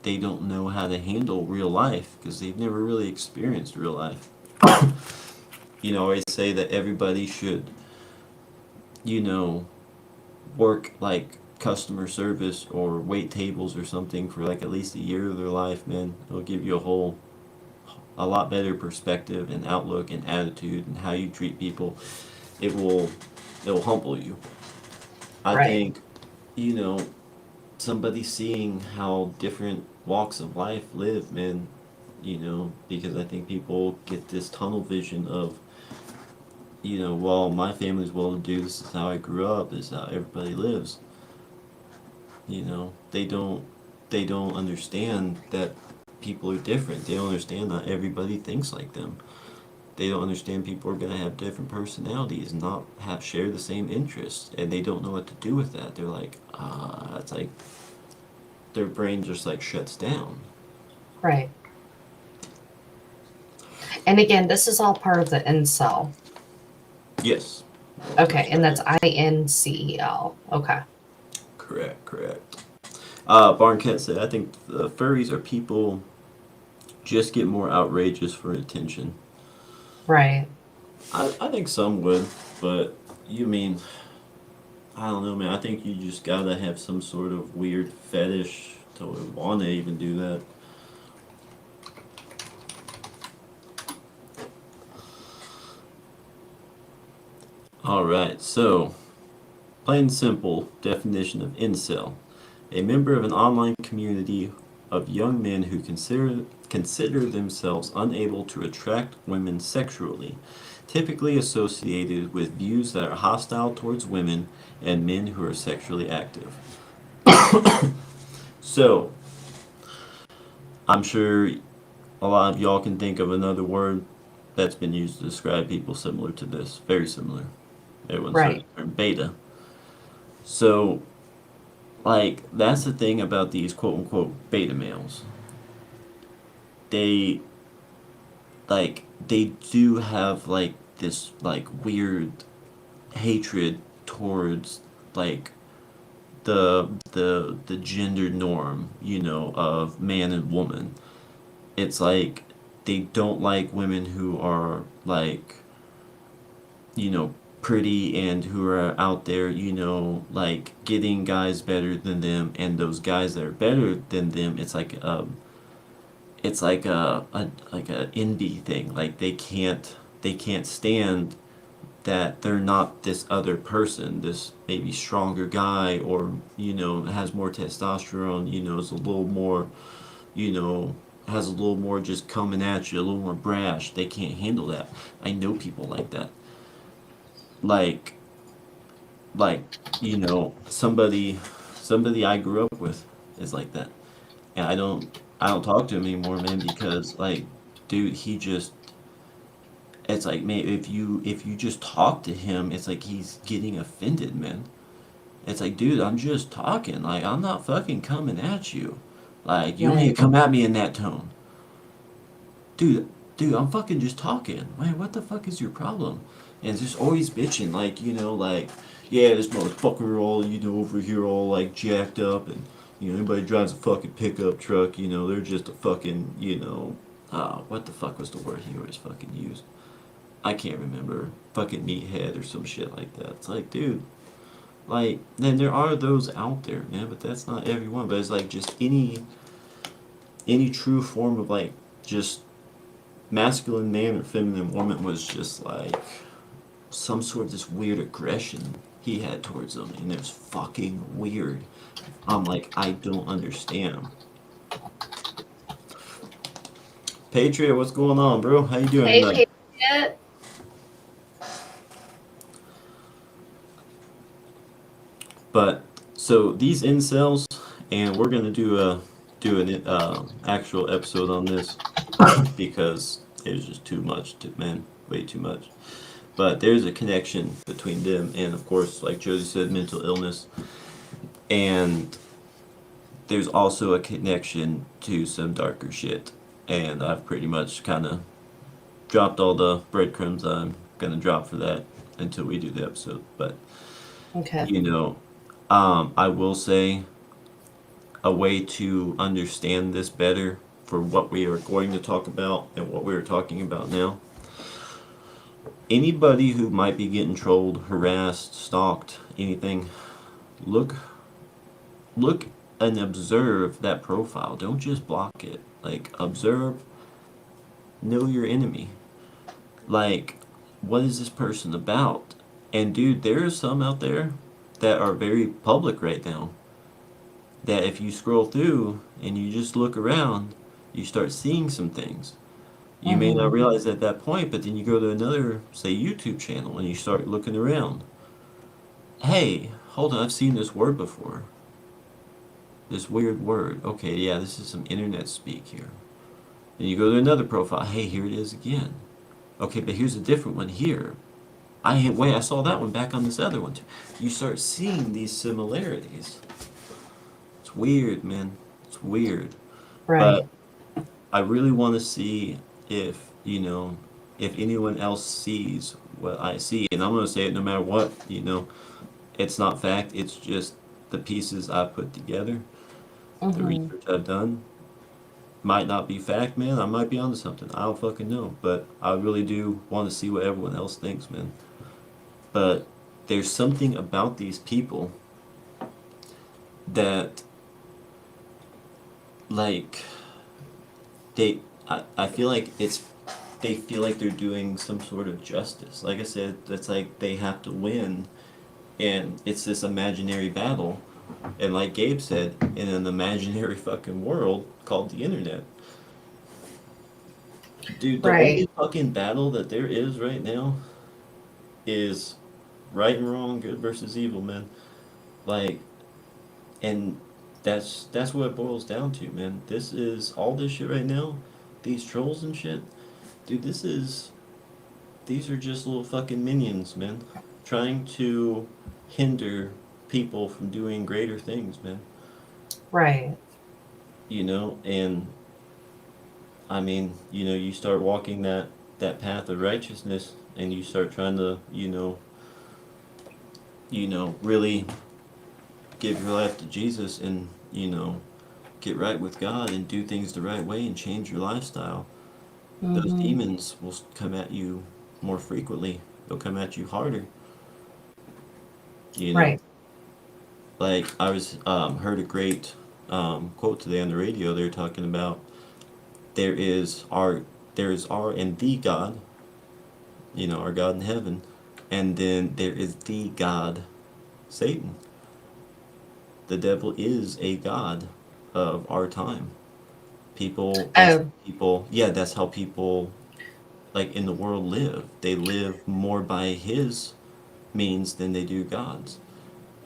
A: they don't know how to handle real life because they've never really experienced real life. I say that everybody should, you know, work like customer service or wait tables or something for like at least a year of their life, man. It'll give you a lot better perspective and outlook and attitude and how you treat people. It will, it will humble you. I
B: Right.
A: think, you know, somebody seeing how different walks of life live, man, because I think people get this tunnel vision of, well, my family's well to do, this is how I grew up, this is how everybody lives. They don't understand that people are different. They don't understand that everybody thinks like them. They don't understand people are gonna have different personalities, not have share the same interests, and they don't know what to do with that. They're like, it's like their brain just like shuts down.
B: Right. And again, this is all part of the incel.
A: Yes.
B: Okay,
A: That's
B: and that's
A: right.
B: INCEL. Okay.
A: Correct, correct. Barncat said, I think the furries are people just get more outrageous for attention.
B: Right.
A: I think some would, but you mean, I don't know, man. I think you just gotta have some sort of weird fetish to want to even do that. Alright, so, plain and simple definition of incel: a member of an online community of young men who consider themselves unable to attract women sexually, typically associated with views that are hostile towards women and men who are sexually active. So, I'm sure a lot of y'all can think of another word that's been used to describe people similar to this. Very similar. Everyone's heard
B: Right.
A: the term beta. So, like, that's the thing about these quote unquote beta males. They, they do have, like, this, like, weird hatred towards, like, the gender norm, of man and woman. It's like they don't like women who are like, you know, pretty and who are out there, like getting guys better than them, and those guys that are better than them, it's like a envy thing. Like they can't stand that they're not this other person, this maybe stronger guy, or has more testosterone, is a little more, you know, has a little more just coming at you, a little more brash. They can't handle that. I know people like that. Like, like, somebody I grew up with is like that, and I don't talk to him anymore, man, because like, dude, he just it's like, man, if you just talk to him, it's like he's getting offended, man. It's like, dude, I'm just talking. Like, I'm not fucking coming at you. Like, you don't need
B: Right.
A: to come at me in that tone. Dude, dude, I'm fucking just talking. Man, what the fuck is your problem? And it's just always bitching, like, like, yeah, this motherfucker all, over here all, like, jacked up, and, anybody drives a fucking pickup truck, they're just a fucking, what the fuck was the word he always fucking used? I can't remember. Fucking meathead or some shit like that. It's like, dude, like, then there are those out there, man, but that's not everyone. But it's like just any true form of like just masculine man or feminine woman was just like some sort of this weird aggression he had towards them, and it was fucking weird. I'm like, I don't understand. Patriot, what's going on, bro? How you doing
B: Hey,
A: tonight?
B: Patriot.
A: But so these incels, and we're gonna do an actual episode on this because it was just too much to man, way too much. But there's a connection between them and, of course, like Josie said, mental illness, and there's also a connection to some darker shit. And I've pretty much kind of dropped all the breadcrumbs I'm gonna drop for that until we do the episode. But
B: Okay.
A: you know, I will say a way to understand this better for what we are going to talk about and what we are talking about now. Anybody who might be getting trolled, harassed, stalked, anything, look look and observe that profile. Don't just block it. Like observe, know your enemy. Like what is this person about? And dude, there are some out there that are very public right now that if you scroll through and you just look around, you start seeing some things. You may not
B: Mm-hmm.
A: realize at that point, but then you go to another, say, YouTube channel and you start looking around. Hey, hold on, I've seen this word before. This weird word. Okay, yeah, this is some internet speak here. Then you go to another profile. Hey, here it is again. Okay, but here's a different one here. I saw that one back on this other one too. You start seeing these similarities. It's weird, man. It's weird. But
B: Right.
A: I really want to see if, if anyone else sees what I see. And I'm going to say it no matter what, it's not fact, it's just the pieces I've put together, the
B: Mm-hmm.
A: research I've done. Might not be fact, man. I might be onto something. I don't fucking know. But I really do want to see what everyone else thinks, man. But there's something about these people that, like, I feel like they feel like they're doing some sort of justice. Like I said, it's like they have to win, and it's this imaginary battle. And like Gabe said, in an imaginary fucking world called the internet. Dude, the only
B: Right.
A: fucking battle that there is right now is right and wrong, good versus evil, man. Like, and that's what it boils down to, man. This is all this shit right now. These trolls and shit, dude. These are just little fucking minions, man, trying to hinder people from doing greater things, man.
B: Right.
A: And I mean, you start walking that path of righteousness, and you start trying to, really give your life to Jesus, and get right with God and do things the right way and change your lifestyle. Those
B: Mm-hmm.
A: demons will come at you more frequently. They'll come at you harder. You know,
B: Right.
A: like I was heard a great quote today on the radio. They were talking about there is our there is our and the God, our God in heaven, and then there is the God, Satan. The devil is a god of our time.
B: Oh,
A: That's how people like in the world live. They live more by his means than they do God's.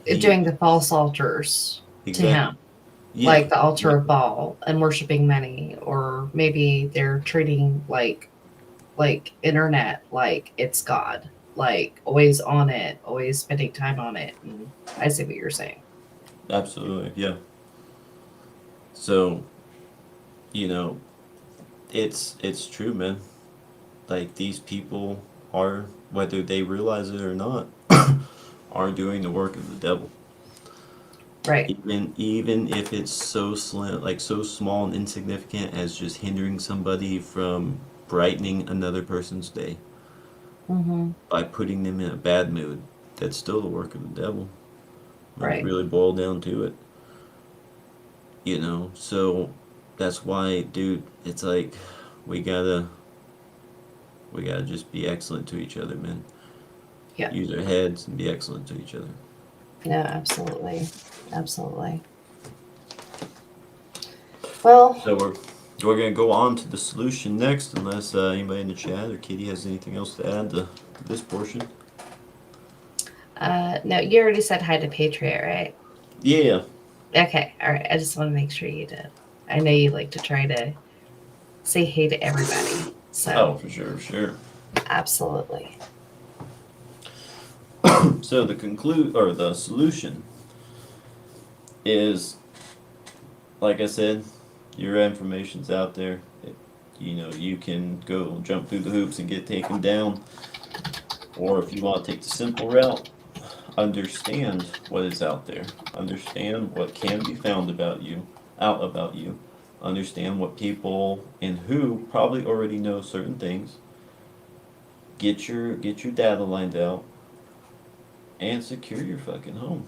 A: He
B: doing the false altars to
A: exactly.
B: him,
A: Yeah,
B: like the altar of
A: exactly.
B: Baal, and worshiping money, or maybe they're treating like internet like it's God, like always on it, always spending time on it. And I see what you're saying.
A: Absolutely. Yeah. So, you know, it's true, man. Like these people are, whether they realize it or not, are doing the work of the devil.
B: Right.
A: Even if it's so slim, like so small and insignificant as just hindering somebody from brightening another person's day
B: Mm-hmm.
A: by putting them in a bad mood, that's still the work of the devil. When you
B: Right.
A: really boil down to it, So that's why, dude, it's like we gotta we gotta just be excellent to each other, man.
B: Yeah.
A: Use our heads and be excellent to each other.
B: No, absolutely. Absolutely. Well,
A: So we're gonna go on to the solution next, unless anybody in the chat or Kitty has anything else to add to this portion.
B: no, you already said hi to Patriot, right?
A: Yeah.
B: Okay. All right. I just want to make sure you did. I know you like to try to say hey to everybody. So,
A: Oh, for sure, for sure.
B: absolutely.
A: So the solution is, like I said, your information's out there. You can go jump through the hoops and get taken down, or if you want to take the simple route, understand what is out there, understand what can be found about you, out about you, understand what people and who probably already know certain things, get your data lined out, and secure your fucking home.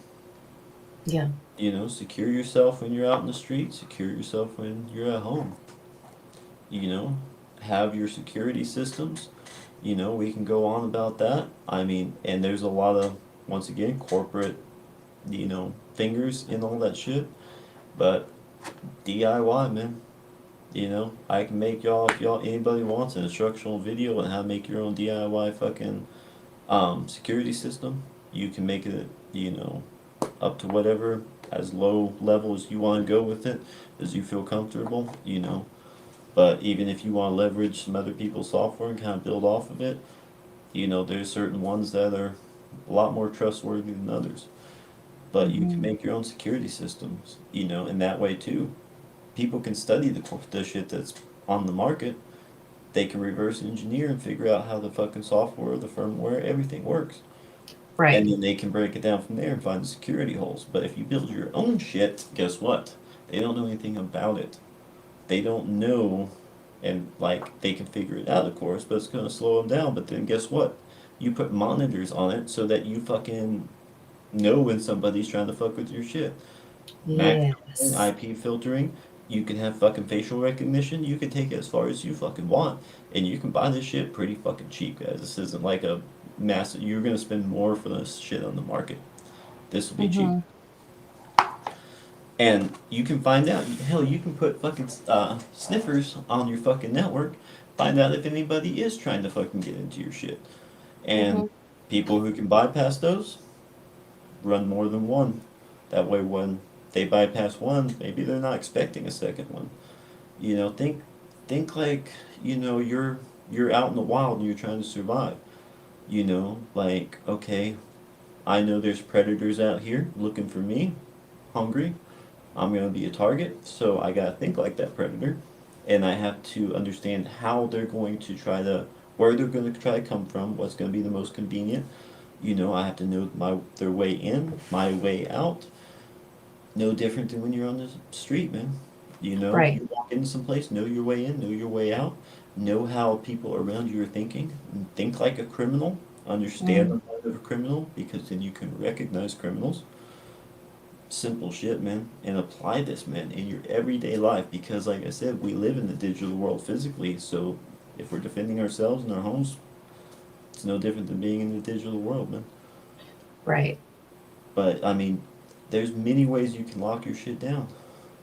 B: Yeah.
A: You know, secure yourself when you're out in the street, secure yourself when you're at home. You know, have your security systems. You know, we can go on about that. I mean, and there's a lot of, once again, corporate, fingers in all that shit. But DIY, man. You know, I can make y'all, if y'all, anybody wants an instructional video on how to make your own DIY fucking security system, you can make it, up to whatever, as low level as you want to go with it, as you feel comfortable. But even if you want to leverage some other people's software and kind of build off of it, there's certain ones that are a lot more trustworthy than others. But you can
B: Hmm.
A: make your own security systems, in that way too. People can study the shit that's on the market. They can reverse engineer and figure out how the fucking software, the firmware, everything works. And
B: Right.
A: then they can break it down from there and find the security holes. But if you build your own shit, guess what? They don't know anything about it. They don't know, and like they can figure it out, of course, but it's gonna slow them down. But then guess what? You put monitors on it so that you fucking know when somebody's trying to fuck with your shit. MAC filtering,
B: Yes.
A: IP filtering. You can have fucking facial recognition. You can take it as far as you fucking want, and you can buy this shit pretty fucking cheap, guys. This isn't like a massive. You're gonna spend more for this shit on the market. This will be cheap.
B: Hmm.
A: And you can find out, hell, you can put fucking sniffers on your fucking network, find out if anybody is trying to fucking get into your shit. And
B: Hmm.
A: people who can bypass those, run more than one. That way, when they bypass one, maybe they're not expecting a second one. Think like, you're out in the wild and you're trying to survive. Like, okay, I know there's predators out here looking for me, hungry. I'm going to be a target, so I got to think like that predator. And I have to understand how they're going to try to, where they're going to try to come from, what's going to be the most convenient. I have to know their way in, my way out. No different than when you're on the street, man.
B: Right.
A: You walk into some place, know your way in, know your way out, know how people around you are thinking, and think like a criminal, understand the
B: Hmm.
A: mind of a criminal, because then you can recognize criminals. Simple shit, man, and apply this, man, in your everyday life, because like I said, we live in the digital world physically, so if we're defending ourselves in our homes, it's no different than being in the digital world, man.
B: Right.
A: But I mean, there's many ways you can lock your shit down,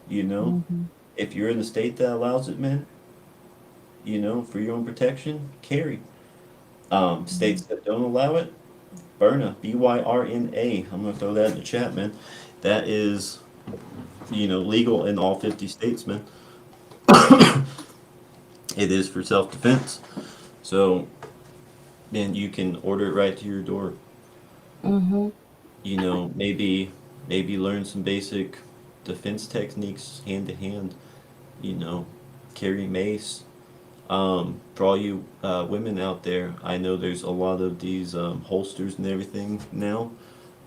A: you know?
B: Hmm.
A: If you're in a state that allows it, man, for your own protection, carry. States that don't allow it, Byrna, Byrna. I'm gonna throw that in the chat, man. That is, legal in all 50 states, man. It is for self-defense. So, man, you can order it right to your door.
B: Hmm.
A: Maybe learn some basic defense techniques hand to hand. You know, carry mace. For all you women out there, I know there's a lot of these holsters and everything now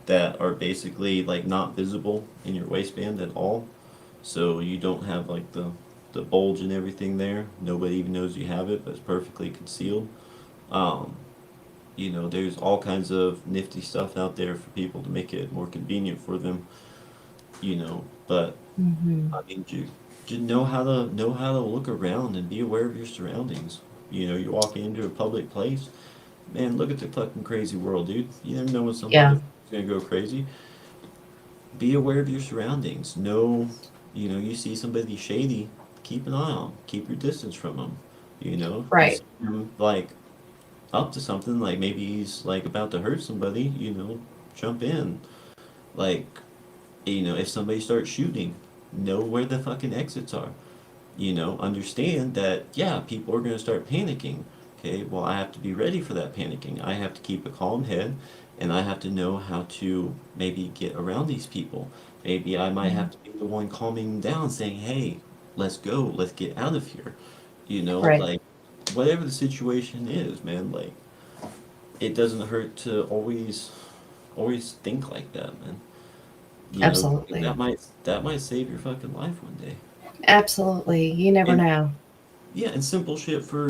A: that are basically like not visible in your waistband at all. So you don't have like the bulge and everything there. Nobody even knows you have it, but it's perfectly concealed. Um, there's all kinds of nifty stuff out there for people to make it more convenient for them. But
B: Hmm.
A: I mean, you know how to look around and be aware of your surroundings. You're walking into a public place. Man, look at the fucking crazy world, dude. You never know when some
B: Yeah.
A: motherfucker's gonna go crazy. Be aware of your surroundings. Know, you see somebody shady, keep an eye on 'em. Keep your distance from them. You
B: Right.
A: see him like up to something, like maybe he's like about to hurt somebody. Jump in. Like, if somebody starts shooting, know where the fucking exits are. Understand that, yeah, people are going to start panicking. Okay, well, I have to be ready for that panicking. I have to keep a calm head, and I have to know how to maybe get around these people. Maybe I might have
B: Mhm.
A: to be the one calming them down, saying, hey, let's go, let's get out of here.
B: Right.
A: Like, whatever the situation is, man, like, it doesn't hurt to always, always think like that, man. You know,
B: Absolutely.
A: that might save your fucking life one day.
B: Absolutely. You never
A: And
B: know.
A: yeah, and simple shit for,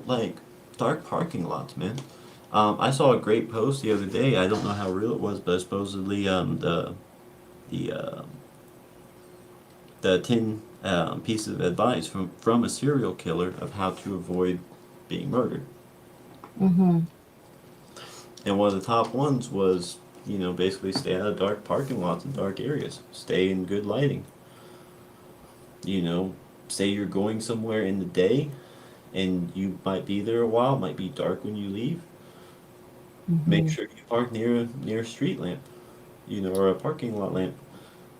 A: like dark parking lots, man. I saw a great post the other day. I don't know how real it was, but supposedly the the 10 pieces of advice from a serial killer of how to avoid being murdered.
B: Hmm.
A: And one of the top ones was, basically stay out of dark parking lots and dark areas. Stay in good lighting. You know, say you're going somewhere in the day and you might be there a while, it might be dark when you leave. Make
B: Hmm.
A: sure you park near a street lamp, or a parking lot lamp,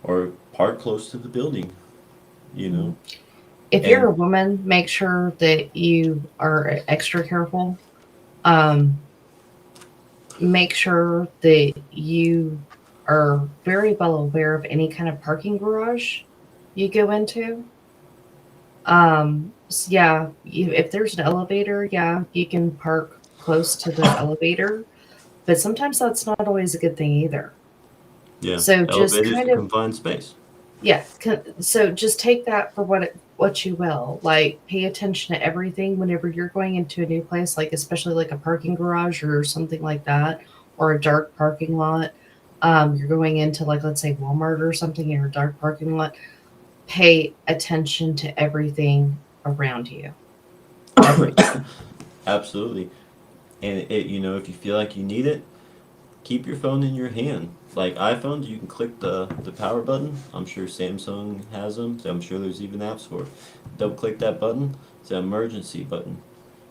A: or park close to the building, you
B: Hmm.
A: know.
B: If you're
A: And
B: a woman, make sure that you are extra careful. Um, Make sure that you are very well aware of any kind of parking garage you go into. Yeah, if there's an elevator, yeah, you can park close to the elevator, but sometimes that's not always a good thing either.
A: yeah,
B: So just
A: elevators
B: kind
A: are
B: of,
A: confined space.
B: yeah, so just take that for what you will. Like pay attention to everything whenever you're going into a new place, like especially like a parking garage or something like that, or a dark parking lot. You're going into like let's say Walmart or something in a dark parking lot. Pay attention to everything around you. Everything.
A: Absolutely. And if you feel like you need it, keep your phone in your hand. Like iPhones, you can click the power button. I'm sure Samsung has them. So I'm sure there's even apps for it. Double click that button. It's an emergency button.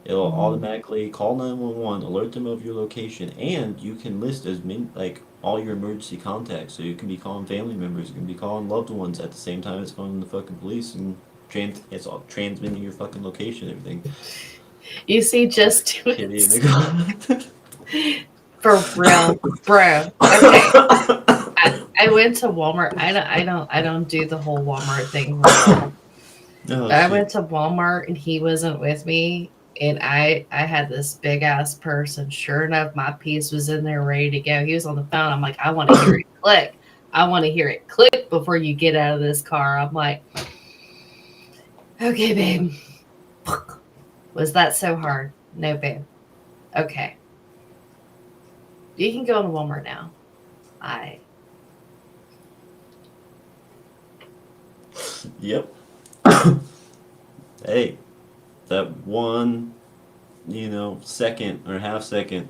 A: It'll
B: Mhm.
A: automatically call 911, alert them of your location, and you can list as many, like, all your emergency contacts. So you can be calling family members, you can be calling loved ones at the same time as calling the fucking police, and it's all transmitting your fucking location, and everything.
B: You see, just do
A: Kitty
B: it
A: in the
B: for real, bro. Okay, I went to Walmart. I don't do the whole Walmart thing real.
A: Oh
B: But I
A: shit.
B: went to Walmart and he wasn't with me, and I had this big ass purse, and sure enough, my piece was in there ready to go. He was on the phone. I'm like, I want to hear it click. I want to hear it click before you get out of this car. I'm like, okay, babe. Was that so hard? No, babe. Okay, you can go to Walmart now. I
A: Yep. Hey, that one, second or half second,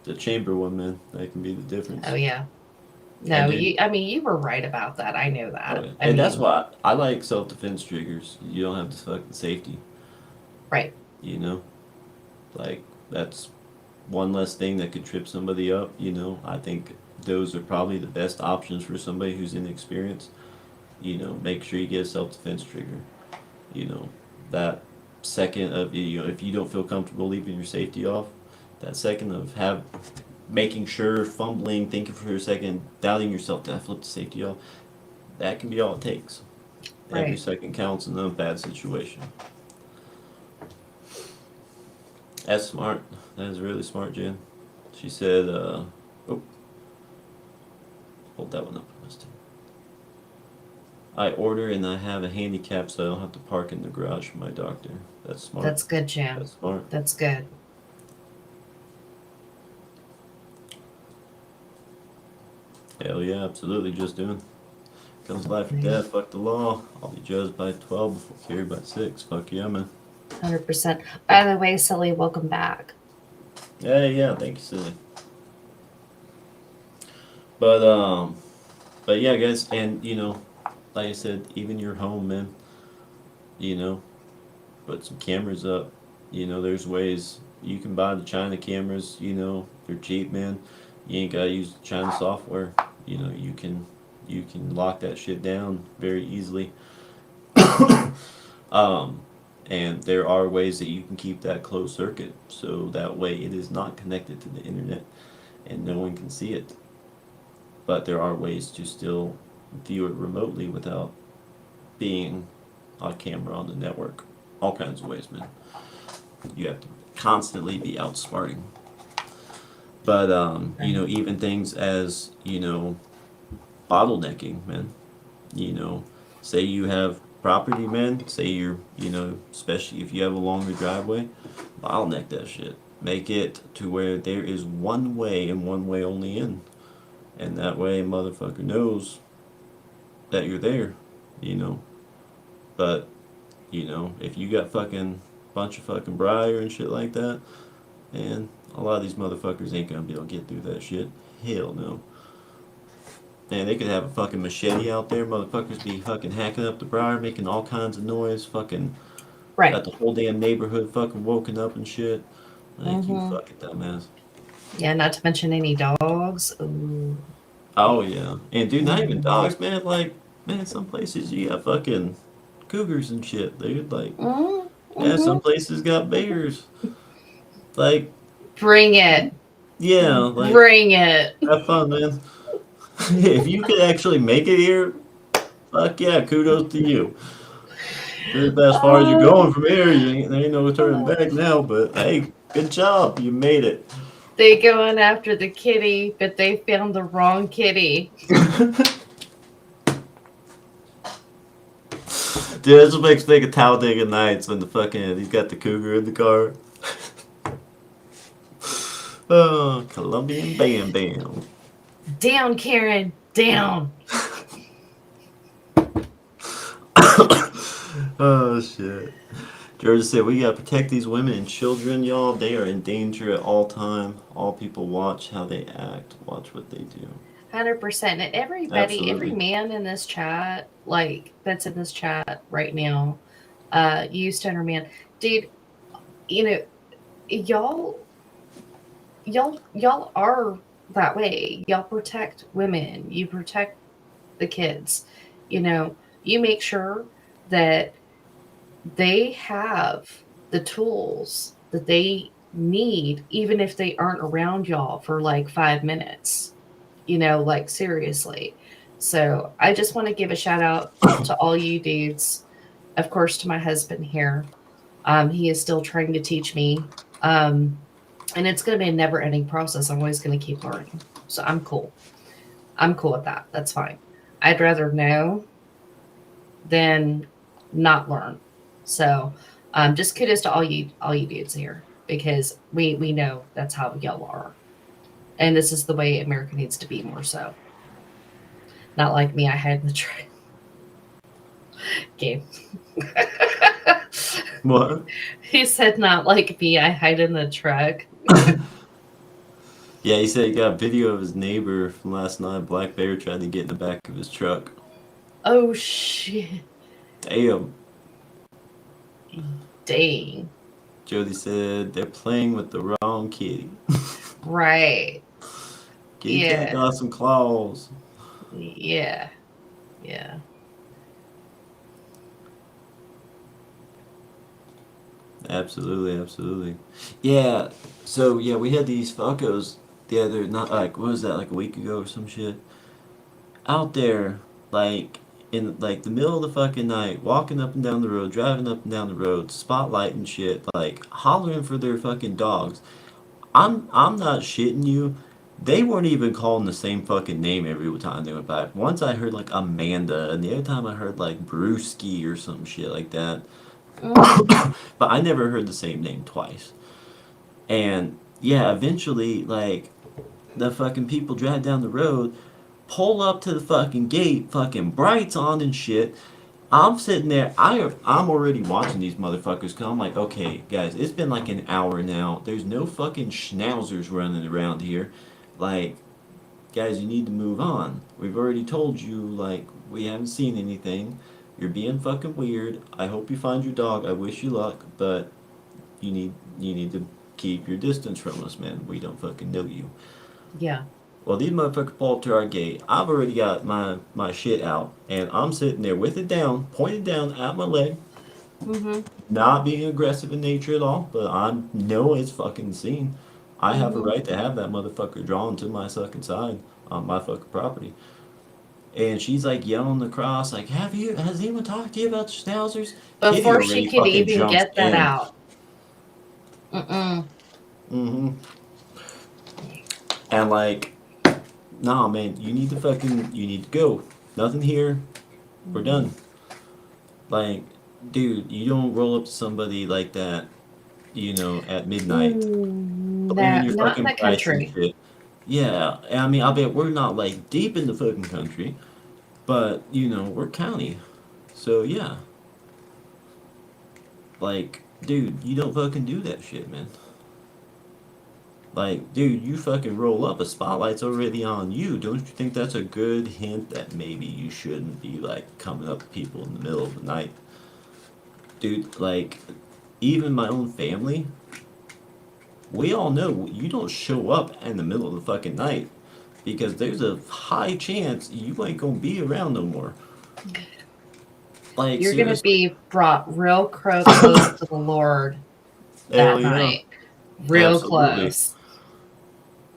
A: the chamber one, man, that can be the
B: oh
A: difference.
B: yeah.
A: And
B: No,
A: then
B: I mean, you were right about that. I know that. I
A: And that's
B: mean,
A: why I like self defense triggers. You don't have to fucking safety,
B: right,
A: you know? Like, that's one less thing that could trip somebody up. I think those are probably the best options for somebody who's inexperienced. Make sure you get a self defense trigger. You know, that second of, if you don't feel comfortable leaving your safety off, that second of making sure, fumbling, thinking for a second, doubting yourself, did I flip the safety off? That can be all it takes. Every
B: right.
A: second counts in a bad situation. That's smart. That is really smart, Jen. She said, oh, hold that one up. I order and I have a handicap so I don't have to park in the garage for my doctor. That's smart.
B: That's good, Jim.
A: That's smart.
B: That's good.
A: Hell yeah, absolutely. Just doing. Comes life or
B: Yeah,
A: death. Fuck the law. I'll be judged by 12 before carried by 6. Fuck yeah, man.
B: 100%. By the way, Silly, welcome back.
A: Yeah, yeah. Thank you, silly. But, um, but yeah, guys. And, like I said, even your home, man, you know, put some cameras up. There's ways you can buy the China cameras. They're cheap, man. You ain't gotta use China software. You can lock that shit down very easily. um, and there are ways that you can keep that closed circuit, so that way it is not connected to the internet, and no one can see it. But there are ways to still view it remotely without being on camera on the network. All kinds of ways, man. You have to constantly be outsmarting. But you
B: Right.
A: know, even things as, bottlenecking, man. You know, say you have property, man. Say you're, especially if you have a longer driveway, bottleneck that shit. Make it to where there is one way and one way only in. And that way, motherfucker knows that you're there, you know. But, if you got fucking bunch of fucking briar and shit like that, and a lot of these motherfuckers ain't gonna be able to get through that shit. Hell no. Man, they could have a fucking machete out there. Motherfuckers be fucking hacking up the briar, making all kinds of noise. Fucking
B: Right.
A: got the whole damn neighborhood fucking woken up and shit. Like, you
B: Mm-hmm.
A: fucking dumbass.
B: Yeah, not to mention any dogs. Ooh.
A: Oh, yeah. And dude, not even
B: Mm-hmm.
A: dogs, man. Like, man, some places you got fucking cougars and shit, dude. Like, yeah, some
B: Mm-hmm.
A: places got bears. Like,
B: Bring it.
A: yeah, like,
B: Bring it.
A: have fun, man. If you could actually make it here, fuck yeah, kudos to you. Sure, as far as you're
B: Uh,
A: going from here, there ain't no turning back now. But hey, good job, you made it.
B: they going after the kitty, but they found the wrong kitty.
A: Dude, that's what makes me think of Talladega Nights when the fucking he's got the cougar in the car. Oh, Colombian Bam Bam.
B: Down, Karen. Down.
A: Oh shit. Georgia said we gotta protect these women and children, y'all. They are in danger at all time. All people watch how they act. Watch what they do.
B: 100%. And everybody, every
A: Absolutely.
B: man in this chat, like that's in this chat right now, you stoner man, dude. You know, y'all, y'all are that way. Y'all protect women. You protect the kids. You know, you make sure that they have the tools that they need, even if they aren't around y'all for like 5 minutes, like seriously. So I just want to give a shout out to all you dudes, of course, to my husband here. He is still trying to teach me. Um, and it's going to be a never ending process. I'm always going to keep learning. So I'm cool. I'm cool with that. That's fine. I'd rather know than not learn. So just kudos to all you dudes here because we know that's how y'all are, and this is the way America needs to be more so. Not like me, I hide in the truck. Game.
A: What?
B: He said, "Not like me, I hide in the truck."
A: Yeah, he said he got a video of his neighbor from last night. Black bear tried to get in the back of his truck.
B: Oh shit!
A: Damn.
B: Dang.
A: Jody said they're playing with the wrong kitty.
B: Right.
A: Kitty cat
B: Yeah.
A: got some claws.
B: Yeah. Yeah.
A: Absolutely, absolutely. Yeah. So yeah, we had these fuckos the other not like what was that like a week ago or some shit out there like in like the middle of the fucking night, walking up and down the road, driving up and down the road, spotlighting shit, like hollering for their fucking dogs. I'm not shitting you. They weren't even calling the same fucking name every time they went by. Once I heard like Amanda, and the other time I heard like Brewski or some shit like that.
B: Mm.
A: But I never heard the same name twice. And yeah, eventually, like, the fucking people drive down the road, pull up to the fucking gate, fucking brights on and shit. I'm sitting there, I'm already watching these motherfuckers come. I'm like, okay, guys, it's been like an hour now. There's no fucking schnauzers running around here. Like, guys, you need to move on. We've already told you, like, we haven't seen anything. You're being fucking weird. I hope you find your dog. I wish you luck, but you need to keep your distance from us, man. We don't fucking know you.
B: Yeah.
A: Well, these motherfuckers pull up to our gate. I've already got my shit out, and I'm sitting there with it down, pointed down at my leg,
B: Mhm.
A: not being aggressive in nature at all. But I know it's fucking seen. I have a
B: Mhm.
A: right to have that motherfucker drawn to my fucking side on my fucking property. And she's like yelling across, like, has anyone talked to you about the schnauzers? Kitty
B: Before she
A: already
B: could
A: fucking
B: even
A: jumps
B: get that
A: in.
B: out. Mm-mm.
A: Mm-hmm. And like, nah, man, you need to go. Nothing here. We're
B: Mhm.
A: done. Like, dude, you don't roll up to somebody like that, at midnight. Put me in
B: No,
A: your
B: not in
A: fucking
B: the
A: price and
B: country.
A: shit. Yeah, I mean, I bet we're not like deep in the fucking country, but we're county. So yeah, like, dude, you don't fucking do that shit, man. Like, dude, you fucking roll up. A spotlight's already on you. Don't you think that's a good hint that maybe you shouldn't be like coming up to people in the middle of the night? Dude, like, even my own family, we all know you don't show up in the middle of the fucking night because there's a high chance you ain't gonna be around no more. Like,
B: You're going to
A: seriously.
B: be brought real close to the Lord
A: Hell
B: that
A: yeah.
B: night. Real
A: Absolutely.
B: close.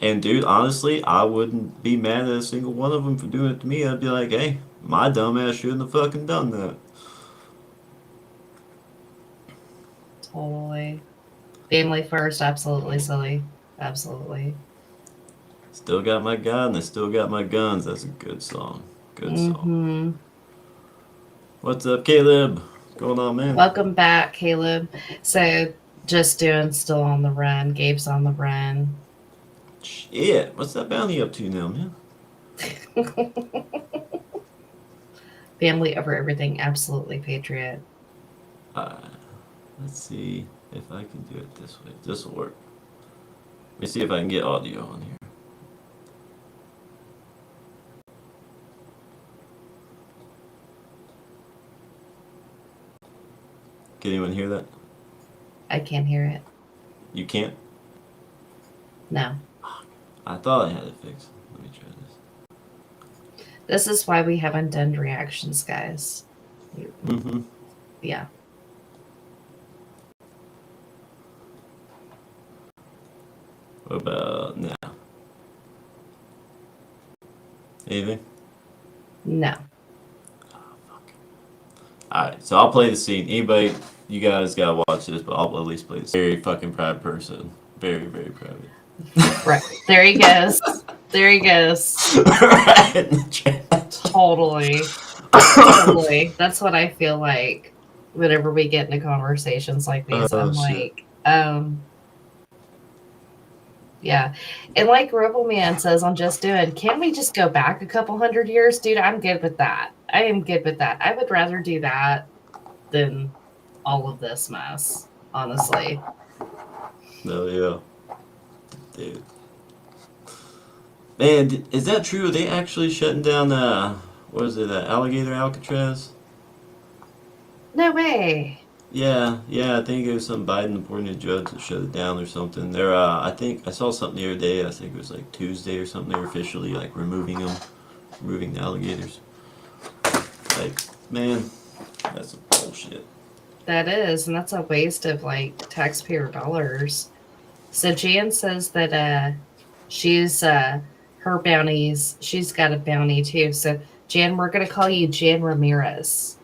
A: And dude, honestly, I wouldn't be mad at a single one of them for doing it to me. I'd be like, hey, my dumb ass shouldn't have fucking done that.
B: Totally. Family first, absolutely silly. Absolutely.
A: Still got my God and I still got my guns. That's a good song. Good song.
B: Mm-hmm.
A: What's up, Caleb? What's going on, man?
B: Welcome back, Caleb. So, just doing still on the run. Gabe's on the run.
A: Shit, what's that bounty up to now, man?
B: Family over everything, absolutely patriot.
A: Uh, let's see if I can do it this way. This will work. Let me see if I can get audio on here. Can anyone hear that?
B: I can't hear it.
A: You can't?
B: No.
A: I thought I had it fixed. Let me try this.
B: This is why we haven't done reactions, guys.
A: Mm-hmm.
B: Yeah.
A: What about now? Anything?
B: No.
A: Alright, so I'll play the scene. Anybody, you guys gotta watch this, but I'll at least play this. Very fucking proud person. Very, very proud.
B: Right. There he goes. There he goes.
A: Right in the chat.
B: Totally. Totally. That's what I feel like whenever we get into conversations like these.
A: Oh,
B: I'm
A: shit.
B: like, yeah. And like Rebel Man says on Just Doing, can we just go back a couple hundred years? Dude, I'm good with that. I am good with that. I would rather do that than all of this mess, honestly.
A: No, yeah. Dude. Man, is that true? Are they actually shutting down, what is it, Alligator Alcatraz?
B: No way.
A: Yeah, I think it was some Biden appointed judge that shut it down or something. I think I saw something the other day. I think it was like Tuesday or something. They were officially like removing the alligators. Like, man, that's some bullshit.
B: That is, and that's a waste of like taxpayer dollars. So Jan says that she's her bounties, she's got a bounty too. So Jan, we're gonna call you Jan Ramirez.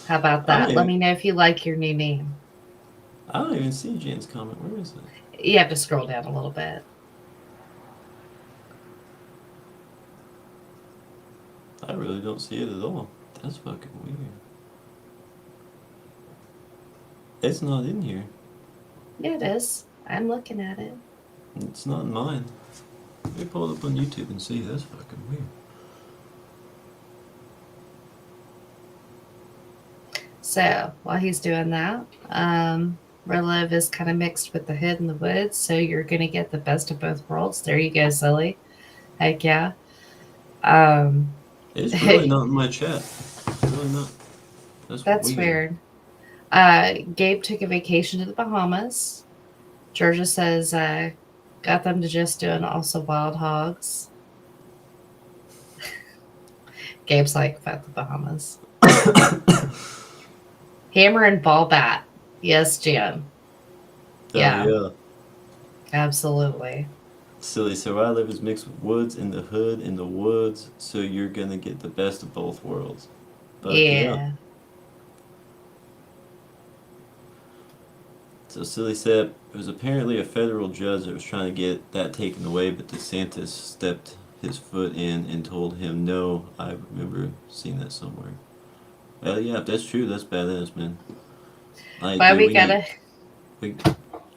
B: How about
A: I don't
B: that? Let
A: even,
B: me know if you like your new name.
A: I don't even see Jane's comment. Where is it?
B: You have to scroll down a little bit.
A: I really don't see it at all. That's fucking weird. It's not in here.
B: Yeah, it is. I'm looking at it.
A: It's not in mine. Let me pull it up on YouTube and see. That's fucking weird.
B: So while he's doing that, Relive is kind of mixed with the hood and the woods. So you're gonna get the best of both worlds. There you go, Silly. Heck yeah. Um,
A: It's really not in my chat. It's really not. That's
B: that's
A: weird.
B: weird. Gabe took a vacation to the Bahamas. Georgia says, got them to just doing also wild hogs. Gabe's like, fuck the Bahamas. Hammer and ball bat. Yes, Jan.
A: Oh
B: Yeah,
A: yeah.
B: absolutely.
A: Silly. So where I live is mixed with woods in the hood in the woods, so you're gonna get the best of both worlds. Fuck yeah.
B: Yeah.
A: So Silly said it was apparently a federal judge that was trying to get that taken away, but DeSantis stepped his foot in and told him no. I remember seeing that somewhere. Well, yeah, if that's true, that's badass, man. Like,
B: Why
A: dude,
B: we
A: we need.
B: gotta.
A: We,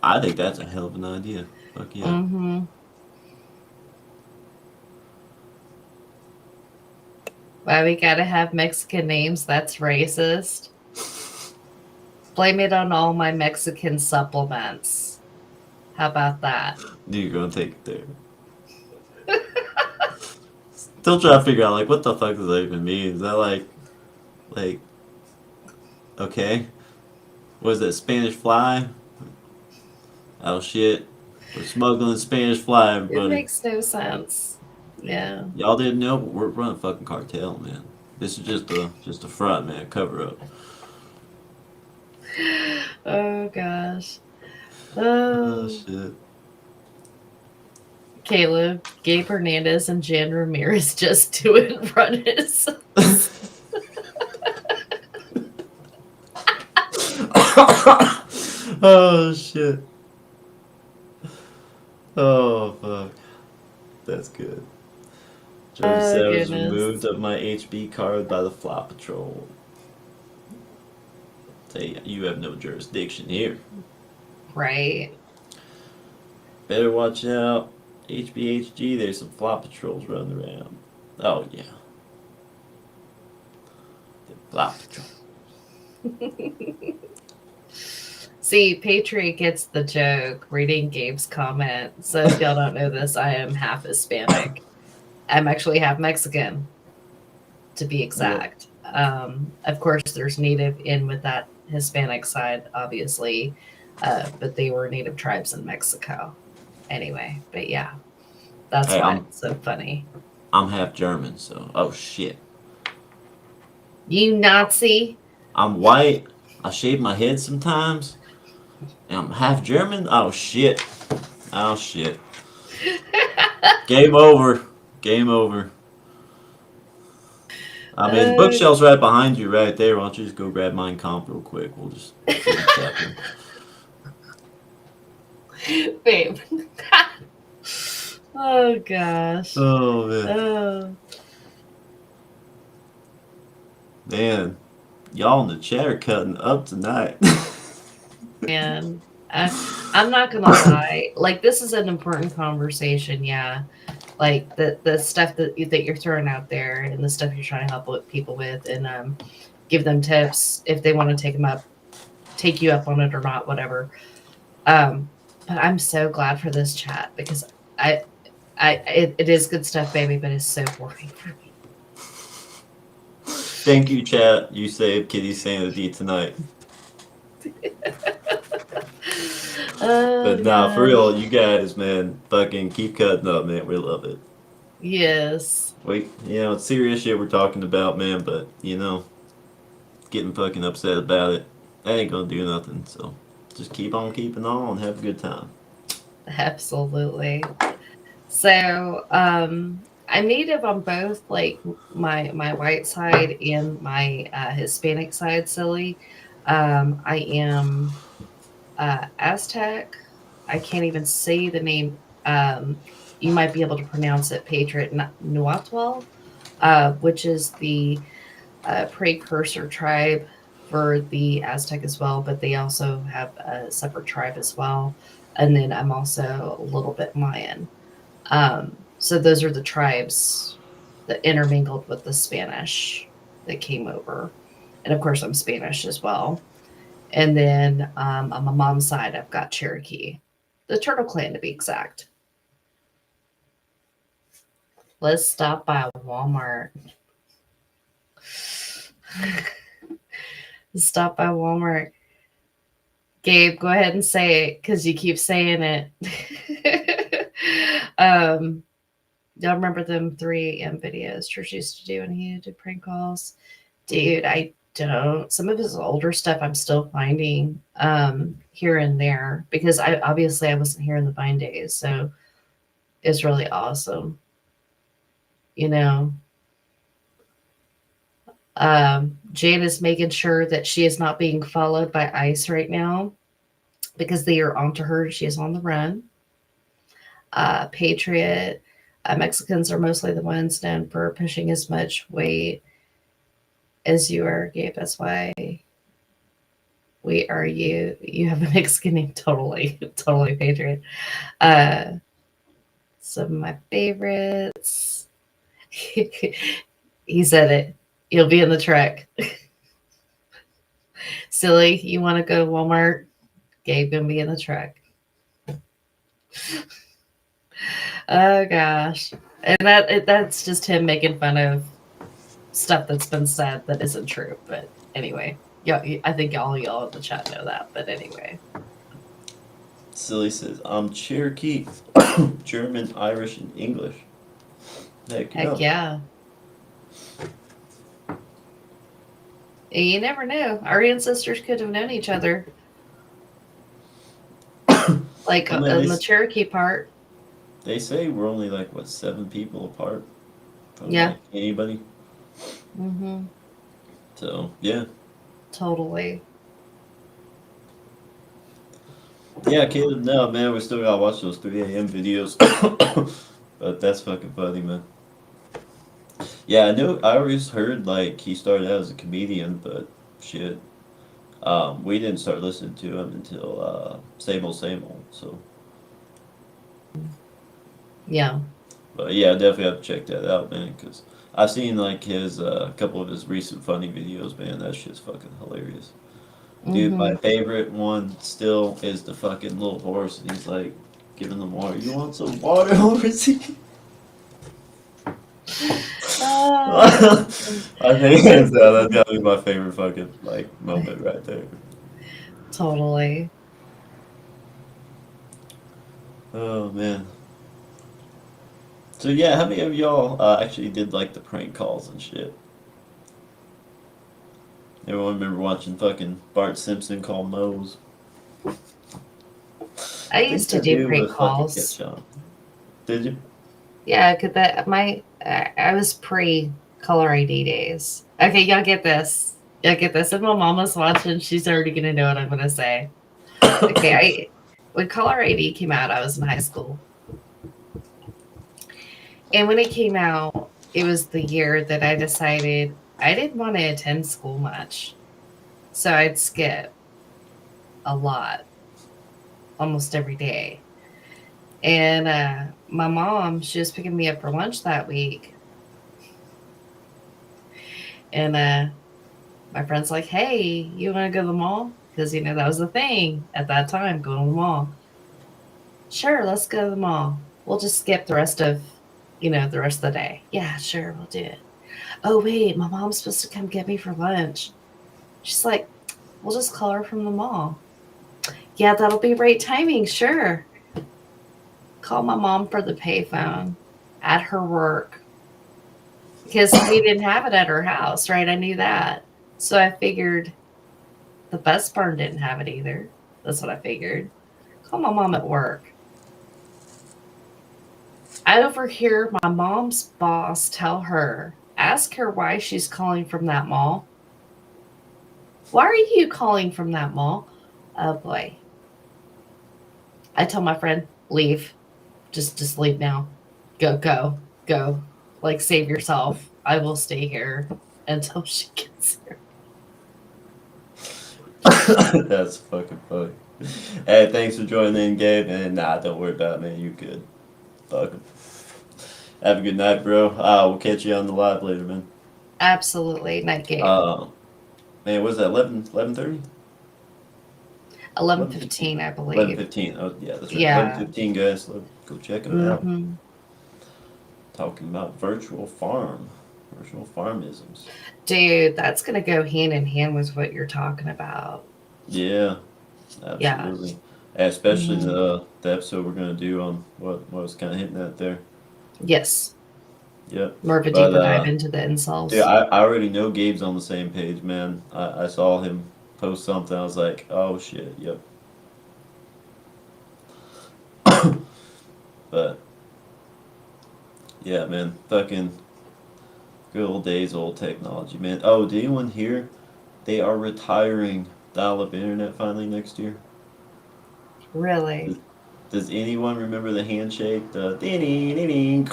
A: I think that's a hell of an idea. Fuck yeah.
B: Mm-hmm. Why we gotta have Mexican names? That's racist. Blame it on all my Mexican supplements. How about that?
A: Dude, you're gonna take it there. Still trying to figure out, like, what the fuck does that even mean? Is that like, okay? What is that, Spanish fly? Oh shit. We're smuggling Spanish fly,
B: It
A: everybody.
B: makes no sense. Yeah.
A: Y'all didn't know, but we're running fucking cartel, man. This is just a front, man. Cover up.
B: Oh gosh.
A: Oh
B: Oh.
A: shit.
B: Caleb, Gabe Hernandez, and Jan Ramirez just do it run his.
A: Oh shit. Oh fuck. That's good. Georgia
B: Oh
A: Savage removed
B: goodness.
A: of my HB card by the Flop Patrol. Say you have no jurisdiction here.
B: Right.
A: Better watch out. HBHG, there's some Flop Patrols running around. Oh yeah. The Flop Patrol.
B: See, Patriot gets the joke reading Gabe's comment. So if y'all don't know this, I am half Hispanic. I'm actually half Mexican, to be exact. Of course, there's Native in with that Hispanic side, obviously, but they were Native tribes in Mexico. Anyway, but yeah, that's
A: Hey,
B: why
A: I'm
B: it's so funny.
A: I'm half German, so oh shit.
B: You Nazi!
A: I'm white. I shave my head sometimes. And I'm half German. Oh shit. Oh shit. Game over. Game over. I mean, the
B: Uh,
A: bookshelf's right behind you, right there. Why don't you just go grab Mein Kampf real quick? We'll just see what's happening.
B: babe. Oh gosh.
A: Oh man,
B: Oh
A: man, y'all in the chat are cutting up tonight.
B: man. I'm not gonna lie. Like this is an important conversation, yeah. Like the stuff that you're throwing out there and the stuff you're trying to help with people with and give them tips if they want to take you up on it or not, whatever. But I'm so glad for this chat because it is good stuff, baby, but it's so boring for me.
A: Thank you, chat. You saved Kitty's sanity tonight.
B: Oh
A: But nah, for
B: gosh.
A: real, you guys, man, fucking keep cutting up, man. We love it.
B: Yes.
A: It's serious shit we're talking about, man. But getting fucking upset about it, that ain't gonna do nothing. So just keep on keeping on and have a good time.
B: Absolutely. So, I'm native on both, like my white side and my Hispanic side. Silly, I am Aztec. I can't even say the name. You might be able to pronounce it Patriot Nuatl, which is the precursor tribe for the Aztec as well, but they also have a separate tribe as well. And then I'm also a little bit Mayan. So those are the tribes that intermingled with the Spanish that came over. And of course, I'm Spanish as well. And then on my mom's side, I've got Cherokee, the Turtle Clan to be exact. Let's stop by Walmart. Stop by Walmart. Gabe, go ahead and say it because you keep saying it. Y'all remember them 3 a.m. videos Church used to do when he did prank calls? Dude, I don't. Some of his older stuff I'm still finding here and there because I wasn't here in the Vine days, so it's really awesome. You know, Jane is making sure that she is not being followed by ICE right now. because they are onto her. She is on the run. Patriot. Mexicans are mostly the ones known for pushing as much weight as you are, Gabe. That's why we are you. You have a Mexican name. Totally, totally Patriot. Uh, some of my favorites. He said it. You'll be in the truck. Silly, you want to go to Walmart? Gabe gonna be in the truck. Oh gosh, and that's just him making fun of stuff that's been said that isn't true. But anyway, yeah, I think all y'all in the chat know that. But anyway,
A: Silly says, I'm Cherokee, German, Irish, and English. Heck
B: heck
A: yeah.
B: yeah. You never know. Our ancestors could have known each other. Like
A: I mean,
B: in the Cherokee part.
A: they say we're only like, what, 7 people apart from
B: Yeah.
A: like anybody.
B: Mm-hmm.
A: So, yeah.
B: Totally.
A: Yeah, Caleb, no, man, we still gotta watch those 3 a.m. videos. But that's fucking funny, man. Yeah, I always heard, like, he started out as a comedian, but shit. We didn't start listening to him until, Same Old, so.
B: Yeah.
A: But yeah, I definitely have to check that out, man, because I've seen, like, his, couple of his recent funny videos, man, that shit's fucking hilarious. Dude, my
B: Mm-hmm.
A: favorite one still is the fucking little horse, and he's like giving them water. You want some water, horsey? I think that's gotta be my favorite fucking like moment right there.
B: Totally.
A: Oh man. So yeah, how many of y'all actually did like the prank calls and shit? Everyone remember watching fucking Bart Simpson call Moe's?
B: I
A: I think
B: used to
A: that
B: do
A: dude
B: prank
A: was fucking
B: calls.
A: catch on. Did you?
B: Yeah, cause that I was pre color ID days. Okay, y'all get this. Y'all get this. If my mama's watching, she's already gonna know what I'm gonna say. Okay, when color ID came out, I was in high school, and when it came out, it was the year that I decided I didn't want to attend school much, so I'd skip a lot, almost every day. And my mom, she was picking me up for lunch that week, and my friend's like, "Hey, you want to go to the mall?" Because that was the thing at that time, going to the mall. Sure, let's go to the mall. We'll just skip the rest of the day. Yeah, sure, we'll do it. Oh wait, my mom's supposed to come get me for lunch. She's like, we'll just call her from the mall. Yeah, that'll be right timing. Sure. Call my mom for the payphone at her work because we didn't have it at her house, right? I knew that, so I figured the bus barn didn't have it either. That's what I figured. Call my mom at work. I overhear my mom's boss tell her, ask her why she's calling from that mall. Why are you calling from that mall? Oh boy. I tell my friend, leave. Just leave now. Go. Like save yourself. I will stay here until she gets here.
A: That's fucking funny. Hey, thanks for joining in, Gabe. And nah, don't worry about it, man. You good. Fuck 'em. Have a good night, bro. We'll catch you on the live later, man.
B: Absolutely. Night game.
A: Uh, man, what is that, 11:30? 11:15.
B: 11:15, I believe.
A: 11:15. Oh, yeah, that's right.
B: Yeah.
A: 11:15, guys. Go check them out.
B: Mm-hmm.
A: Talking about virtual farm. Virtual farmisms.
B: Dude, that's gonna go hand in hand with what you're talking about.
A: Yeah,
B: Yeah.
A: absolutely. Especially
B: Mhm.
A: the episode we're gonna do on what was kind of hitting at there.
B: Yes.
A: Yep.
B: More of a
A: But
B: deeper dive into the
A: dude,
B: insults.
A: I already know Gabe's on the same page, man. I saw him post something. I was like, oh shit, yep. But yeah, man, fucking good old days, old technology, man. Oh, did anyone hear they are retiring dial-up internet finally next year?
B: Really?
A: Does, does anyone remember the handshake? The ding ding ding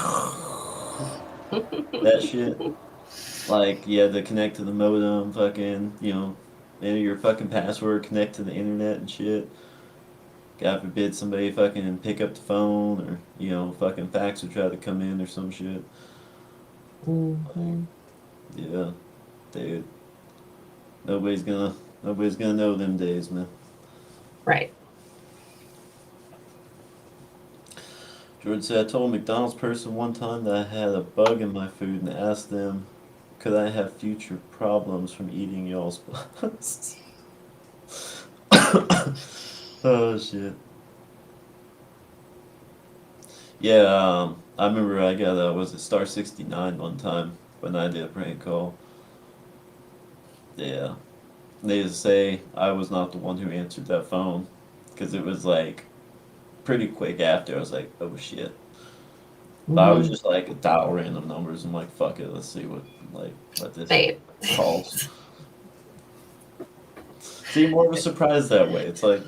A: that shit. Like you had to connect to the modem, fucking, enter your fucking password, connect to the internet and shit. God forbid somebody fucking pick up the phone or, fucking fax would try to come in or some shit. Like,
B: Hmm.
A: yeah, dude. Nobody's gonna nobody's gonna know them days, man.
B: Right.
A: George said I told a McDonald's person one time that I had a bug in my food and asked them could I have future problems from eating y'all's bugs? Oh shit. Yeah, I remember I got was it Star 69 one time when I did a prank call. Yeah. They just say I was not the one who answered that phone because it was like pretty quick after. I was like, oh shit. But I was
B: Hmm.
A: just like dial random numbers. I'm like, fuck it, let's see what this
B: Babe.
A: calls. See, more of a surprise that way. It's like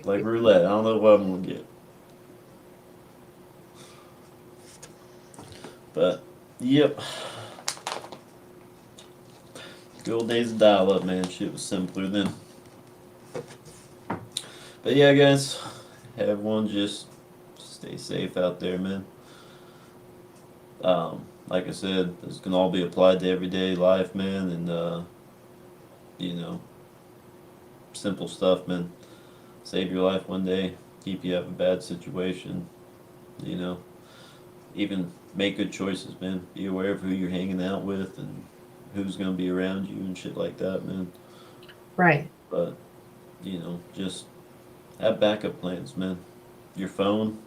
A: like roulette. I don't know what I'm gonna get, but yep. Good old days of dial up, man. Shit was simpler then. But yeah, guys, everyone just stay safe out there, man. Like I said, this can all be applied to everyday life, man, and you know, simple stuff, man. Save your life one day, keep you out of a bad situation, you know. Even make good choices, man. Be aware of who you're hanging out with and who's gonna be around you and shit like that, man.
B: Right.
A: But just have backup plans, man. Your phone,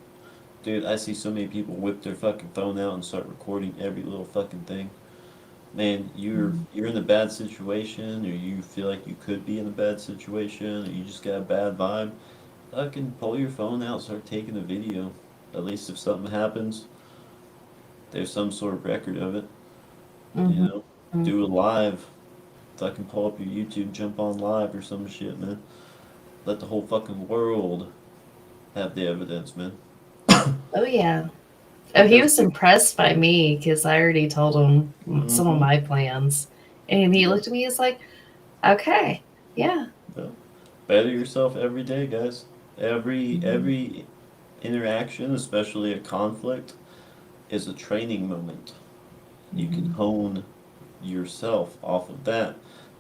A: dude. I see so many people whip their fucking phone out and start recording every little fucking thing. Man, you're in a bad situation, or you feel like you could be in a bad situation, or you just got a bad vibe. Fucking pull your phone out, start taking a video. At least if something happens, there's some sort of record of it. You
B: Hmm.
A: know, do a live. Fucking pull up your YouTube, jump on live or some shit, man. Let the whole fucking world have the evidence, man.
B: Oh, yeah. Oh,
A: Fuck
B: he
A: those
B: was
A: people.
B: impressed by me because I already told him some of
A: Mm-hmm.
B: my plans. And he
A: Yeah.
B: looked at me, he's like, okay, yeah.
A: Yeah. Better yourself every day, guys.
B: Hmm.
A: Every interaction, especially a conflict, is a training moment. You can
B: Hmm.
A: hone yourself off of that.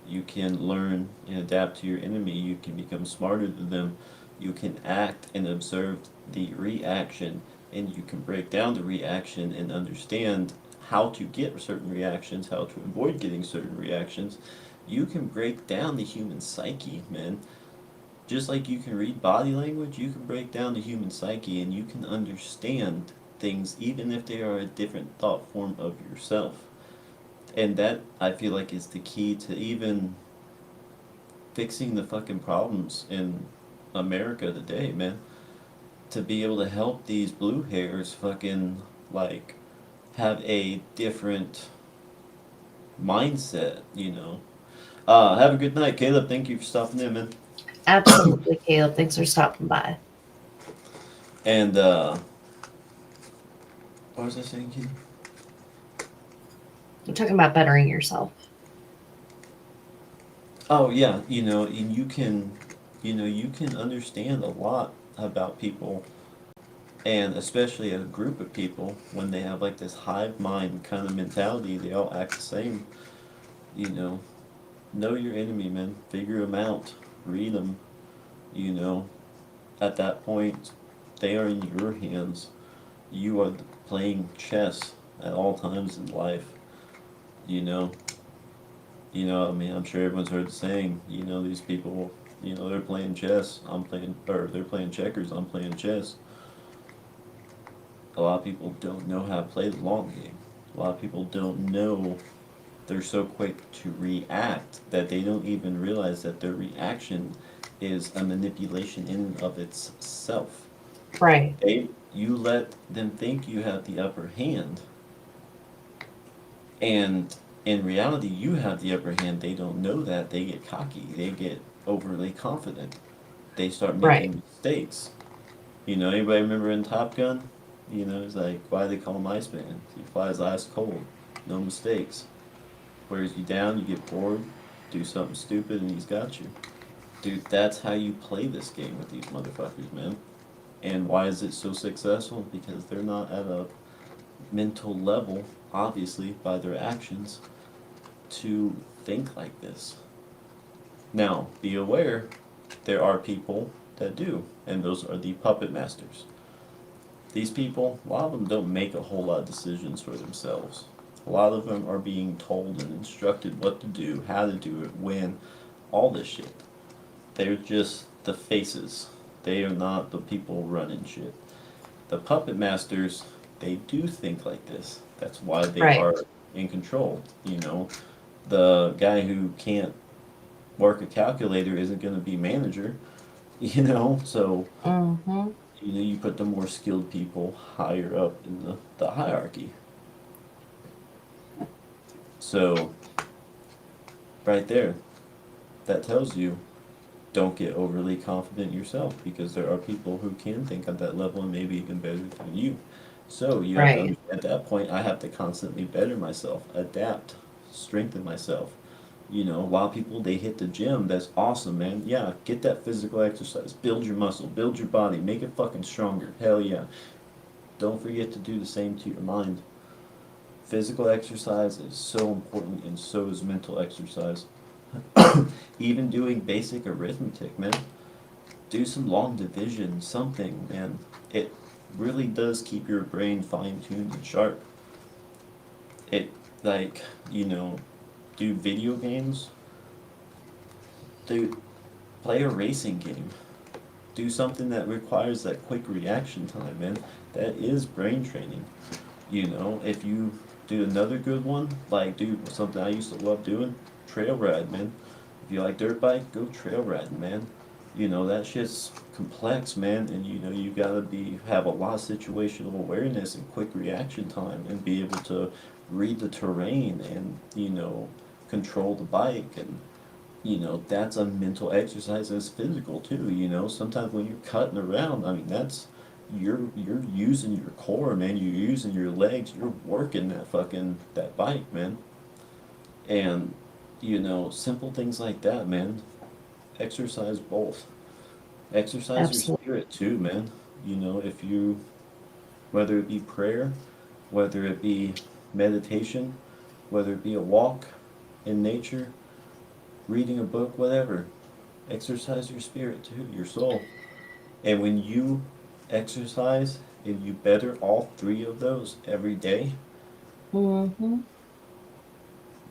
A: You can learn and adapt to your enemy. You can become smarter than them. You can act and observe the reaction, and you can break down the reaction and understand how to get certain reactions, how to avoid getting certain reactions. You can break down the human psyche, man. Just like you can read body language, you can break down the human psyche and you can understand things even if they are a different thought form of yourself. And that I feel like is the key to even fixing the fucking problems in America today, man. To be able to help these blue hairs fucking like have a different mindset. Have a good night, Caleb. Thank you for stopping in, man.
B: Absolutely, Caleb. Thanks for stopping by.
A: And what was I saying, kid?
B: I'm talking about bettering yourself.
A: Oh yeah, and you can understand a lot about people, and especially a group of people when they have like this hive mind kind of mentality. They all act the same. You know your enemy, man. Figure them out. Read them. You know, at that point, they are in your hands. You are playing chess at all times in life. You know, I mean, I'm sure everyone's heard the saying, these people, they're playing chess, or they're playing checkers, I'm playing chess. A lot of people don't know how to play the long game. A lot of people don't know they're so quick to react that they don't even realize that their reaction is a manipulation in and of itself.
B: Right.
A: You let them think you have the upper hand, and in reality, you have the upper hand. They don't know that. They get cocky. They get overly confident. they start
B: Right.
A: making mistakes. Anybody remember in Top Gun? It's like, why do they call him Iceman? He flies ice cold. No mistakes. Wears you down, you get bored, do something stupid, and he's got you. Dude, that's how you play this game with these motherfuckers, man. And why is it so successful? Because they're not at a mental level, obviously, by their actions, to think like this. Now, be aware, there are people that do, and those are the puppet masters. These people, a lot of them don't make a whole lot of decisions for themselves. A lot of them are being told and instructed what to do, how to do it, when, all this shit. They're just the faces. They are not the people running shit. The puppet masters, they do think like this. That's why they
B: Right.
A: are in control. The guy who can't work a calculator isn't going to be manager. So
B: Mm-hmm.
A: you put the more skilled people higher up in the hierarchy. So right there, that tells you don't get overly confident yourself because there are people who can think at that level and maybe even better than you. So you have to
B: Right.
A: understand at that point I have to constantly better myself, adapt, strengthen myself. A lot of people they hit the gym, that's awesome, man. Yeah, get that physical exercise, build your muscle, build your body, make it fucking stronger. Hell yeah. Don't forget to do the same to your mind. Physical exercise is so important and so is mental exercise. Even doing basic arithmetic, man. Do some long division, something, man. It really does keep your brain fine tuned and sharp. It, like, do video games, do play a racing game. Do something that requires that quick reaction time, man. That is brain training. If you do another good one, like do something I used to love doing, trail ride, man. If you like dirt bike, go trail riding, man. That shit's complex, man, and you gotta have a lot of situational awareness and quick reaction time and be able to read the terrain and, control the bike and that's a mental exercise that's physical too, Sometimes when you're cutting around, I mean that's you're using your core, man, you're using your legs, you're working that bike, man. And simple things like that, man. Exercise both. Exercise your
B: Absolutely.
A: spirit too, man. If you whether it be prayer, whether it be meditation, whether it be a walk in nature, reading a book, whatever. Exercise your spirit too, your soul. And when you exercise and you better all three of those every day,
B: Mm-hmm.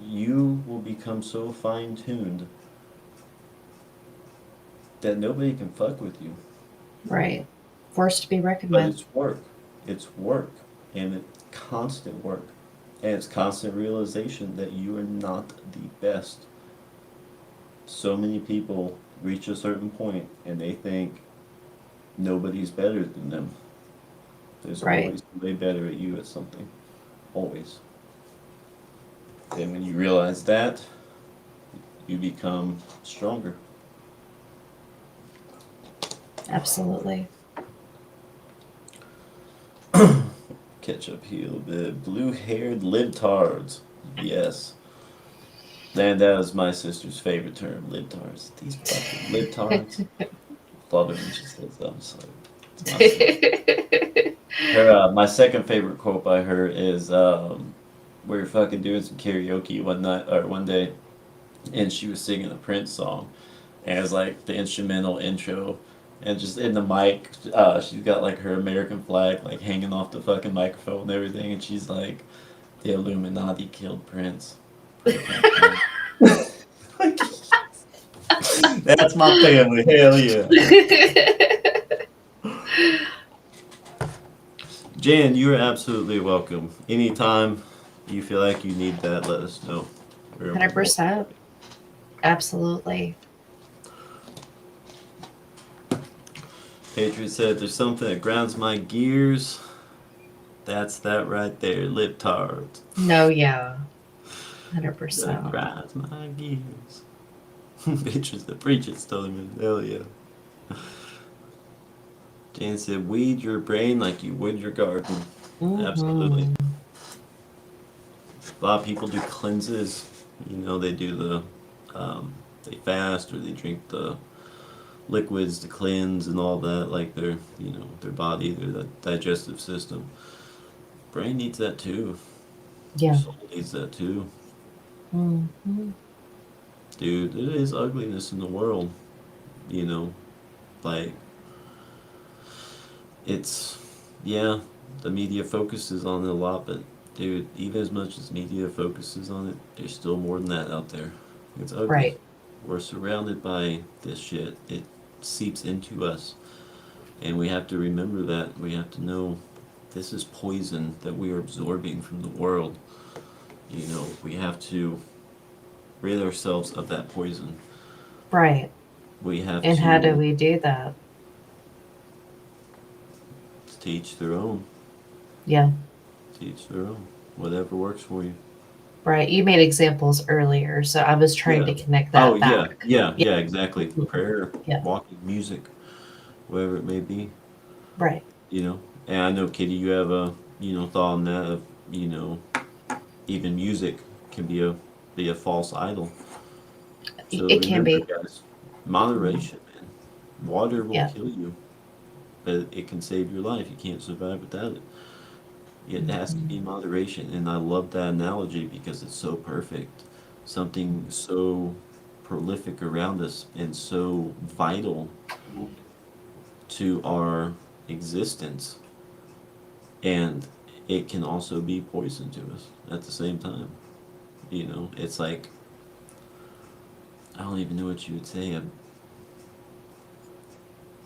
A: you will become so fine tuned that nobody can fuck with you.
B: Right. Forced to be reckoned
A: But
B: with.
A: it's work. It's work. And it's constant work. And it's constant realization that you are not the best. So many people reach a certain point and they think nobody's better than them. There's
B: Right.
A: always somebody better at you at something. Always. And when you realize that, you become stronger.
B: Absolutely.
A: Catch up here a little bit. Blue haired libtards. Yes. And that was my sister's favorite term, libtards. These fucking libtards. Love it when she says that. I'm just like, it's my sister. My second favorite quote by her is, we were fucking doing some karaoke one night, or one day, and she was singing a Prince song. And it was like the instrumental intro. And just in the mic, she's got like her American flag like hanging off the fucking microphone and everything. And she's like, the Illuminati killed Prince. Protect him. That's my family. Hell yeah. Jan, you are absolutely welcome. Anytime you feel like you need that, let us know. We're more than
B: 100%.
A: happy.
B: Absolutely.
A: Patriot said, there's something that grinds my gears. That's that right there, libtards.
B: No, yeah.
A: That
B: 100%.
A: grinds my gears. Bitches that preach it, tell me, hell yeah. Jan said, weed your brain like you would your garden. Absolutely.
B: Mm-hmm.
A: A lot of people do cleanses. They do they fast or they drink the liquids to cleanse and all that, like their body, their digestive system. Brain needs that too. Your
B: Yeah.
A: soul needs that too.
B: Mm-hmm.
A: Dude, there is ugliness in the world, you know? Like, it's, yeah, the media focuses on it a lot, but dude, even as much as media focuses on it, there's still more than that out there. It's ugly.
B: Right.
A: We're surrounded by this shit. It seeps into us. And we have to remember that. We have to know this is poison that we are absorbing from the world. We have to rid ourselves of that poison.
B: Right.
A: We have
B: And how do
A: to
B: we do that?
A: teach their own.
B: Yeah.
A: Teach their own. Whatever works for you.
B: Right. You made examples earlier, so I was trying
A: Yeah.
B: to connect
A: Oh,
B: that
A: yeah.
B: back.
A: Yeah.
B: Yeah.
A: Yeah, exactly.
B: Mhm.
A: Prayer,
B: Yeah.
A: walking, music, whatever it may be.
B: Right.
A: You know. And I know, Kitty, you have a thought on that of you know even music can be a false idol. So
B: It can
A: remember,
B: be.
A: guys,
B: Mhm.
A: moderation, man. Water will
B: Yeah.
A: kill you, but it can save your life. You can't survive without it. It has to be
B: Mhm.
A: moderation, and I love that analogy because it's so perfect. Something so prolific around us and so vital to our existence, and it can also be poison to us at the same time. It's like I don't even know what you would say. I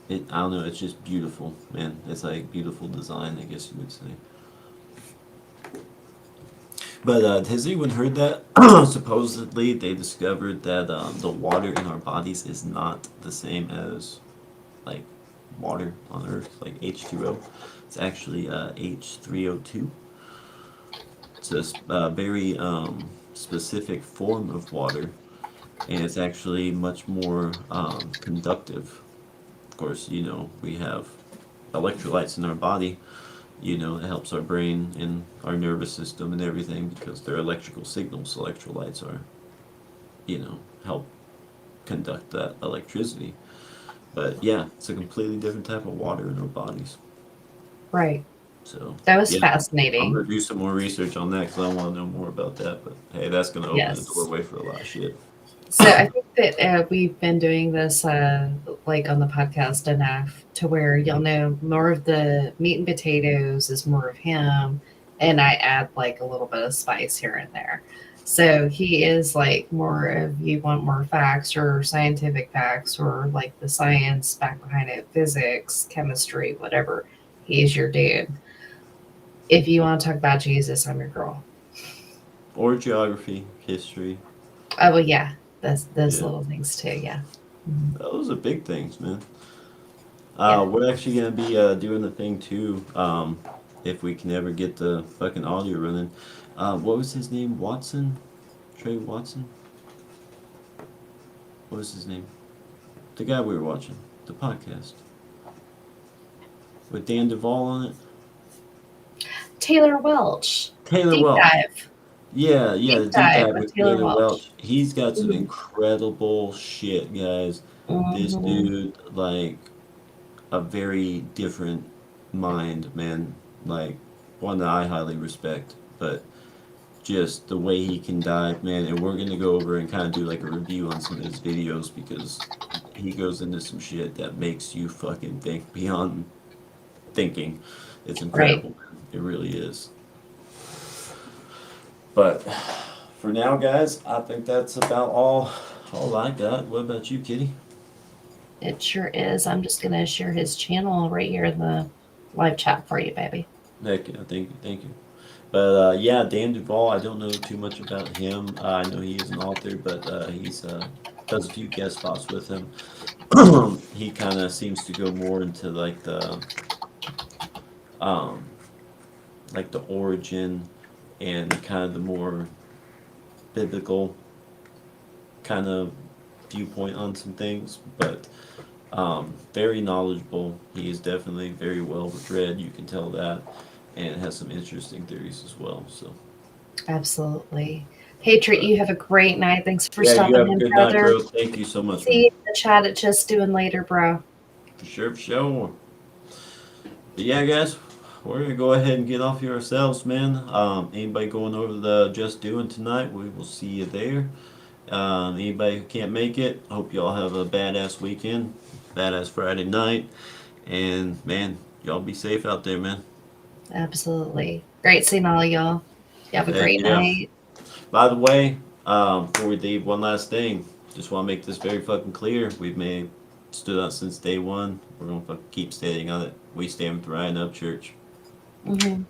A: don't know. It's just beautiful, man. It's like beautiful design, I guess you would say. But has anyone heard that? Supposedly, they discovered that the water in our bodies is not the same as like water on Earth, like H2O. It's actually H3O2. It's a very specific form of water, and it's actually much more conductive. Of course, we have electrolytes in our body. It helps our brain and our nervous system and everything because they're electrical signals. Electrolytes are, help conduct that electricity. But yeah, it's a completely different type of water in our bodies.
B: Right.
A: So
B: That was
A: yeah, I'm
B: fascinating.
A: gonna do some more research on that because I want to know more about that. But hey, that's gonna open the
B: Yes.
A: doorway for a lot of shit.
B: So I think that we've been doing this like on the podcast enough to where you'll know more of the meat and potatoes is more of him, and I add like a little bit of spice here and there. So he is like more of you want more facts or scientific facts or like the science back behind it, physics, chemistry, whatever. He's your dude. If you want to talk about Jesus, I'm your girl.
A: Or geography, history.
B: Oh well, yeah, that's those
A: Yeah,
B: little things too. Yeah. Mhm.
A: those are big things, man.
B: Yeah.
A: We're actually gonna be doing the thing too. If we can ever get the fucking audio running. What was his name? Watson? Trey Watson? What was his name? The guy we were watching. The podcast. With Dan Duvall on it.
B: Taylor Welch.
A: Taylor
B: Deep
A: Welch.
B: dive.
A: Yeah, yeah, the
B: Deep
A: deep
B: dive
A: dive
B: with
A: with
B: Taylor
A: Taylor
B: Welch.
A: Welch. He's got some
B: Mhm.
A: incredible shit, guys. This
B: Mhm.
A: dude, like, a very different mind, man. Like, one that I highly respect. But just the way he can dive, man. And we're gonna go over and kind of do like a review on some of his videos because he goes into some shit that makes you fucking think beyond thinking. It's
B: Right.
A: incredible, man. It really is. But for now, guys, I think that's about all I got. What about you, Kitty?
B: It sure is. I'm just gonna share his channel right here in the live chat for you, baby.
A: Heck, yeah, thank you, thank you. But yeah, Dan Duvall. I don't know too much about him. I know he is an author, but he's does a few guest spots with him. He kind of seems to go more into um, like the origin and kind of the more biblical kind of viewpoint on some things. But Very knowledgeable. He is definitely very well read. You can tell that, and has some interesting theories as well. So
B: Absolutely. Patriot, you have a great night. Thanks for
A: yeah, you
B: stopping
A: have a
B: in,
A: good night,
B: brother.
A: bro. Thank you so much,
B: See
A: man.
B: you in the chat at Just Doing later, bro.
A: For sure, for sure. But yeah, guys, we're gonna go ahead and get off here ourselves, man. Anybody going over the Just Doing tonight? We will see you there. Anybody who can't make it, hope y'all have a badass weekend, badass Friday night, and man, y'all be safe out there, man.
B: Absolutely. Great seeing all y'all. You have a
A: Heck
B: great
A: yeah.
B: night.
A: By the way, before we leave, one last thing. Just want to make this very fucking clear. We've made stood out since day one. We're gonna fucking keep standing on it. We stand with Ryan Up Church.
B: Hmm.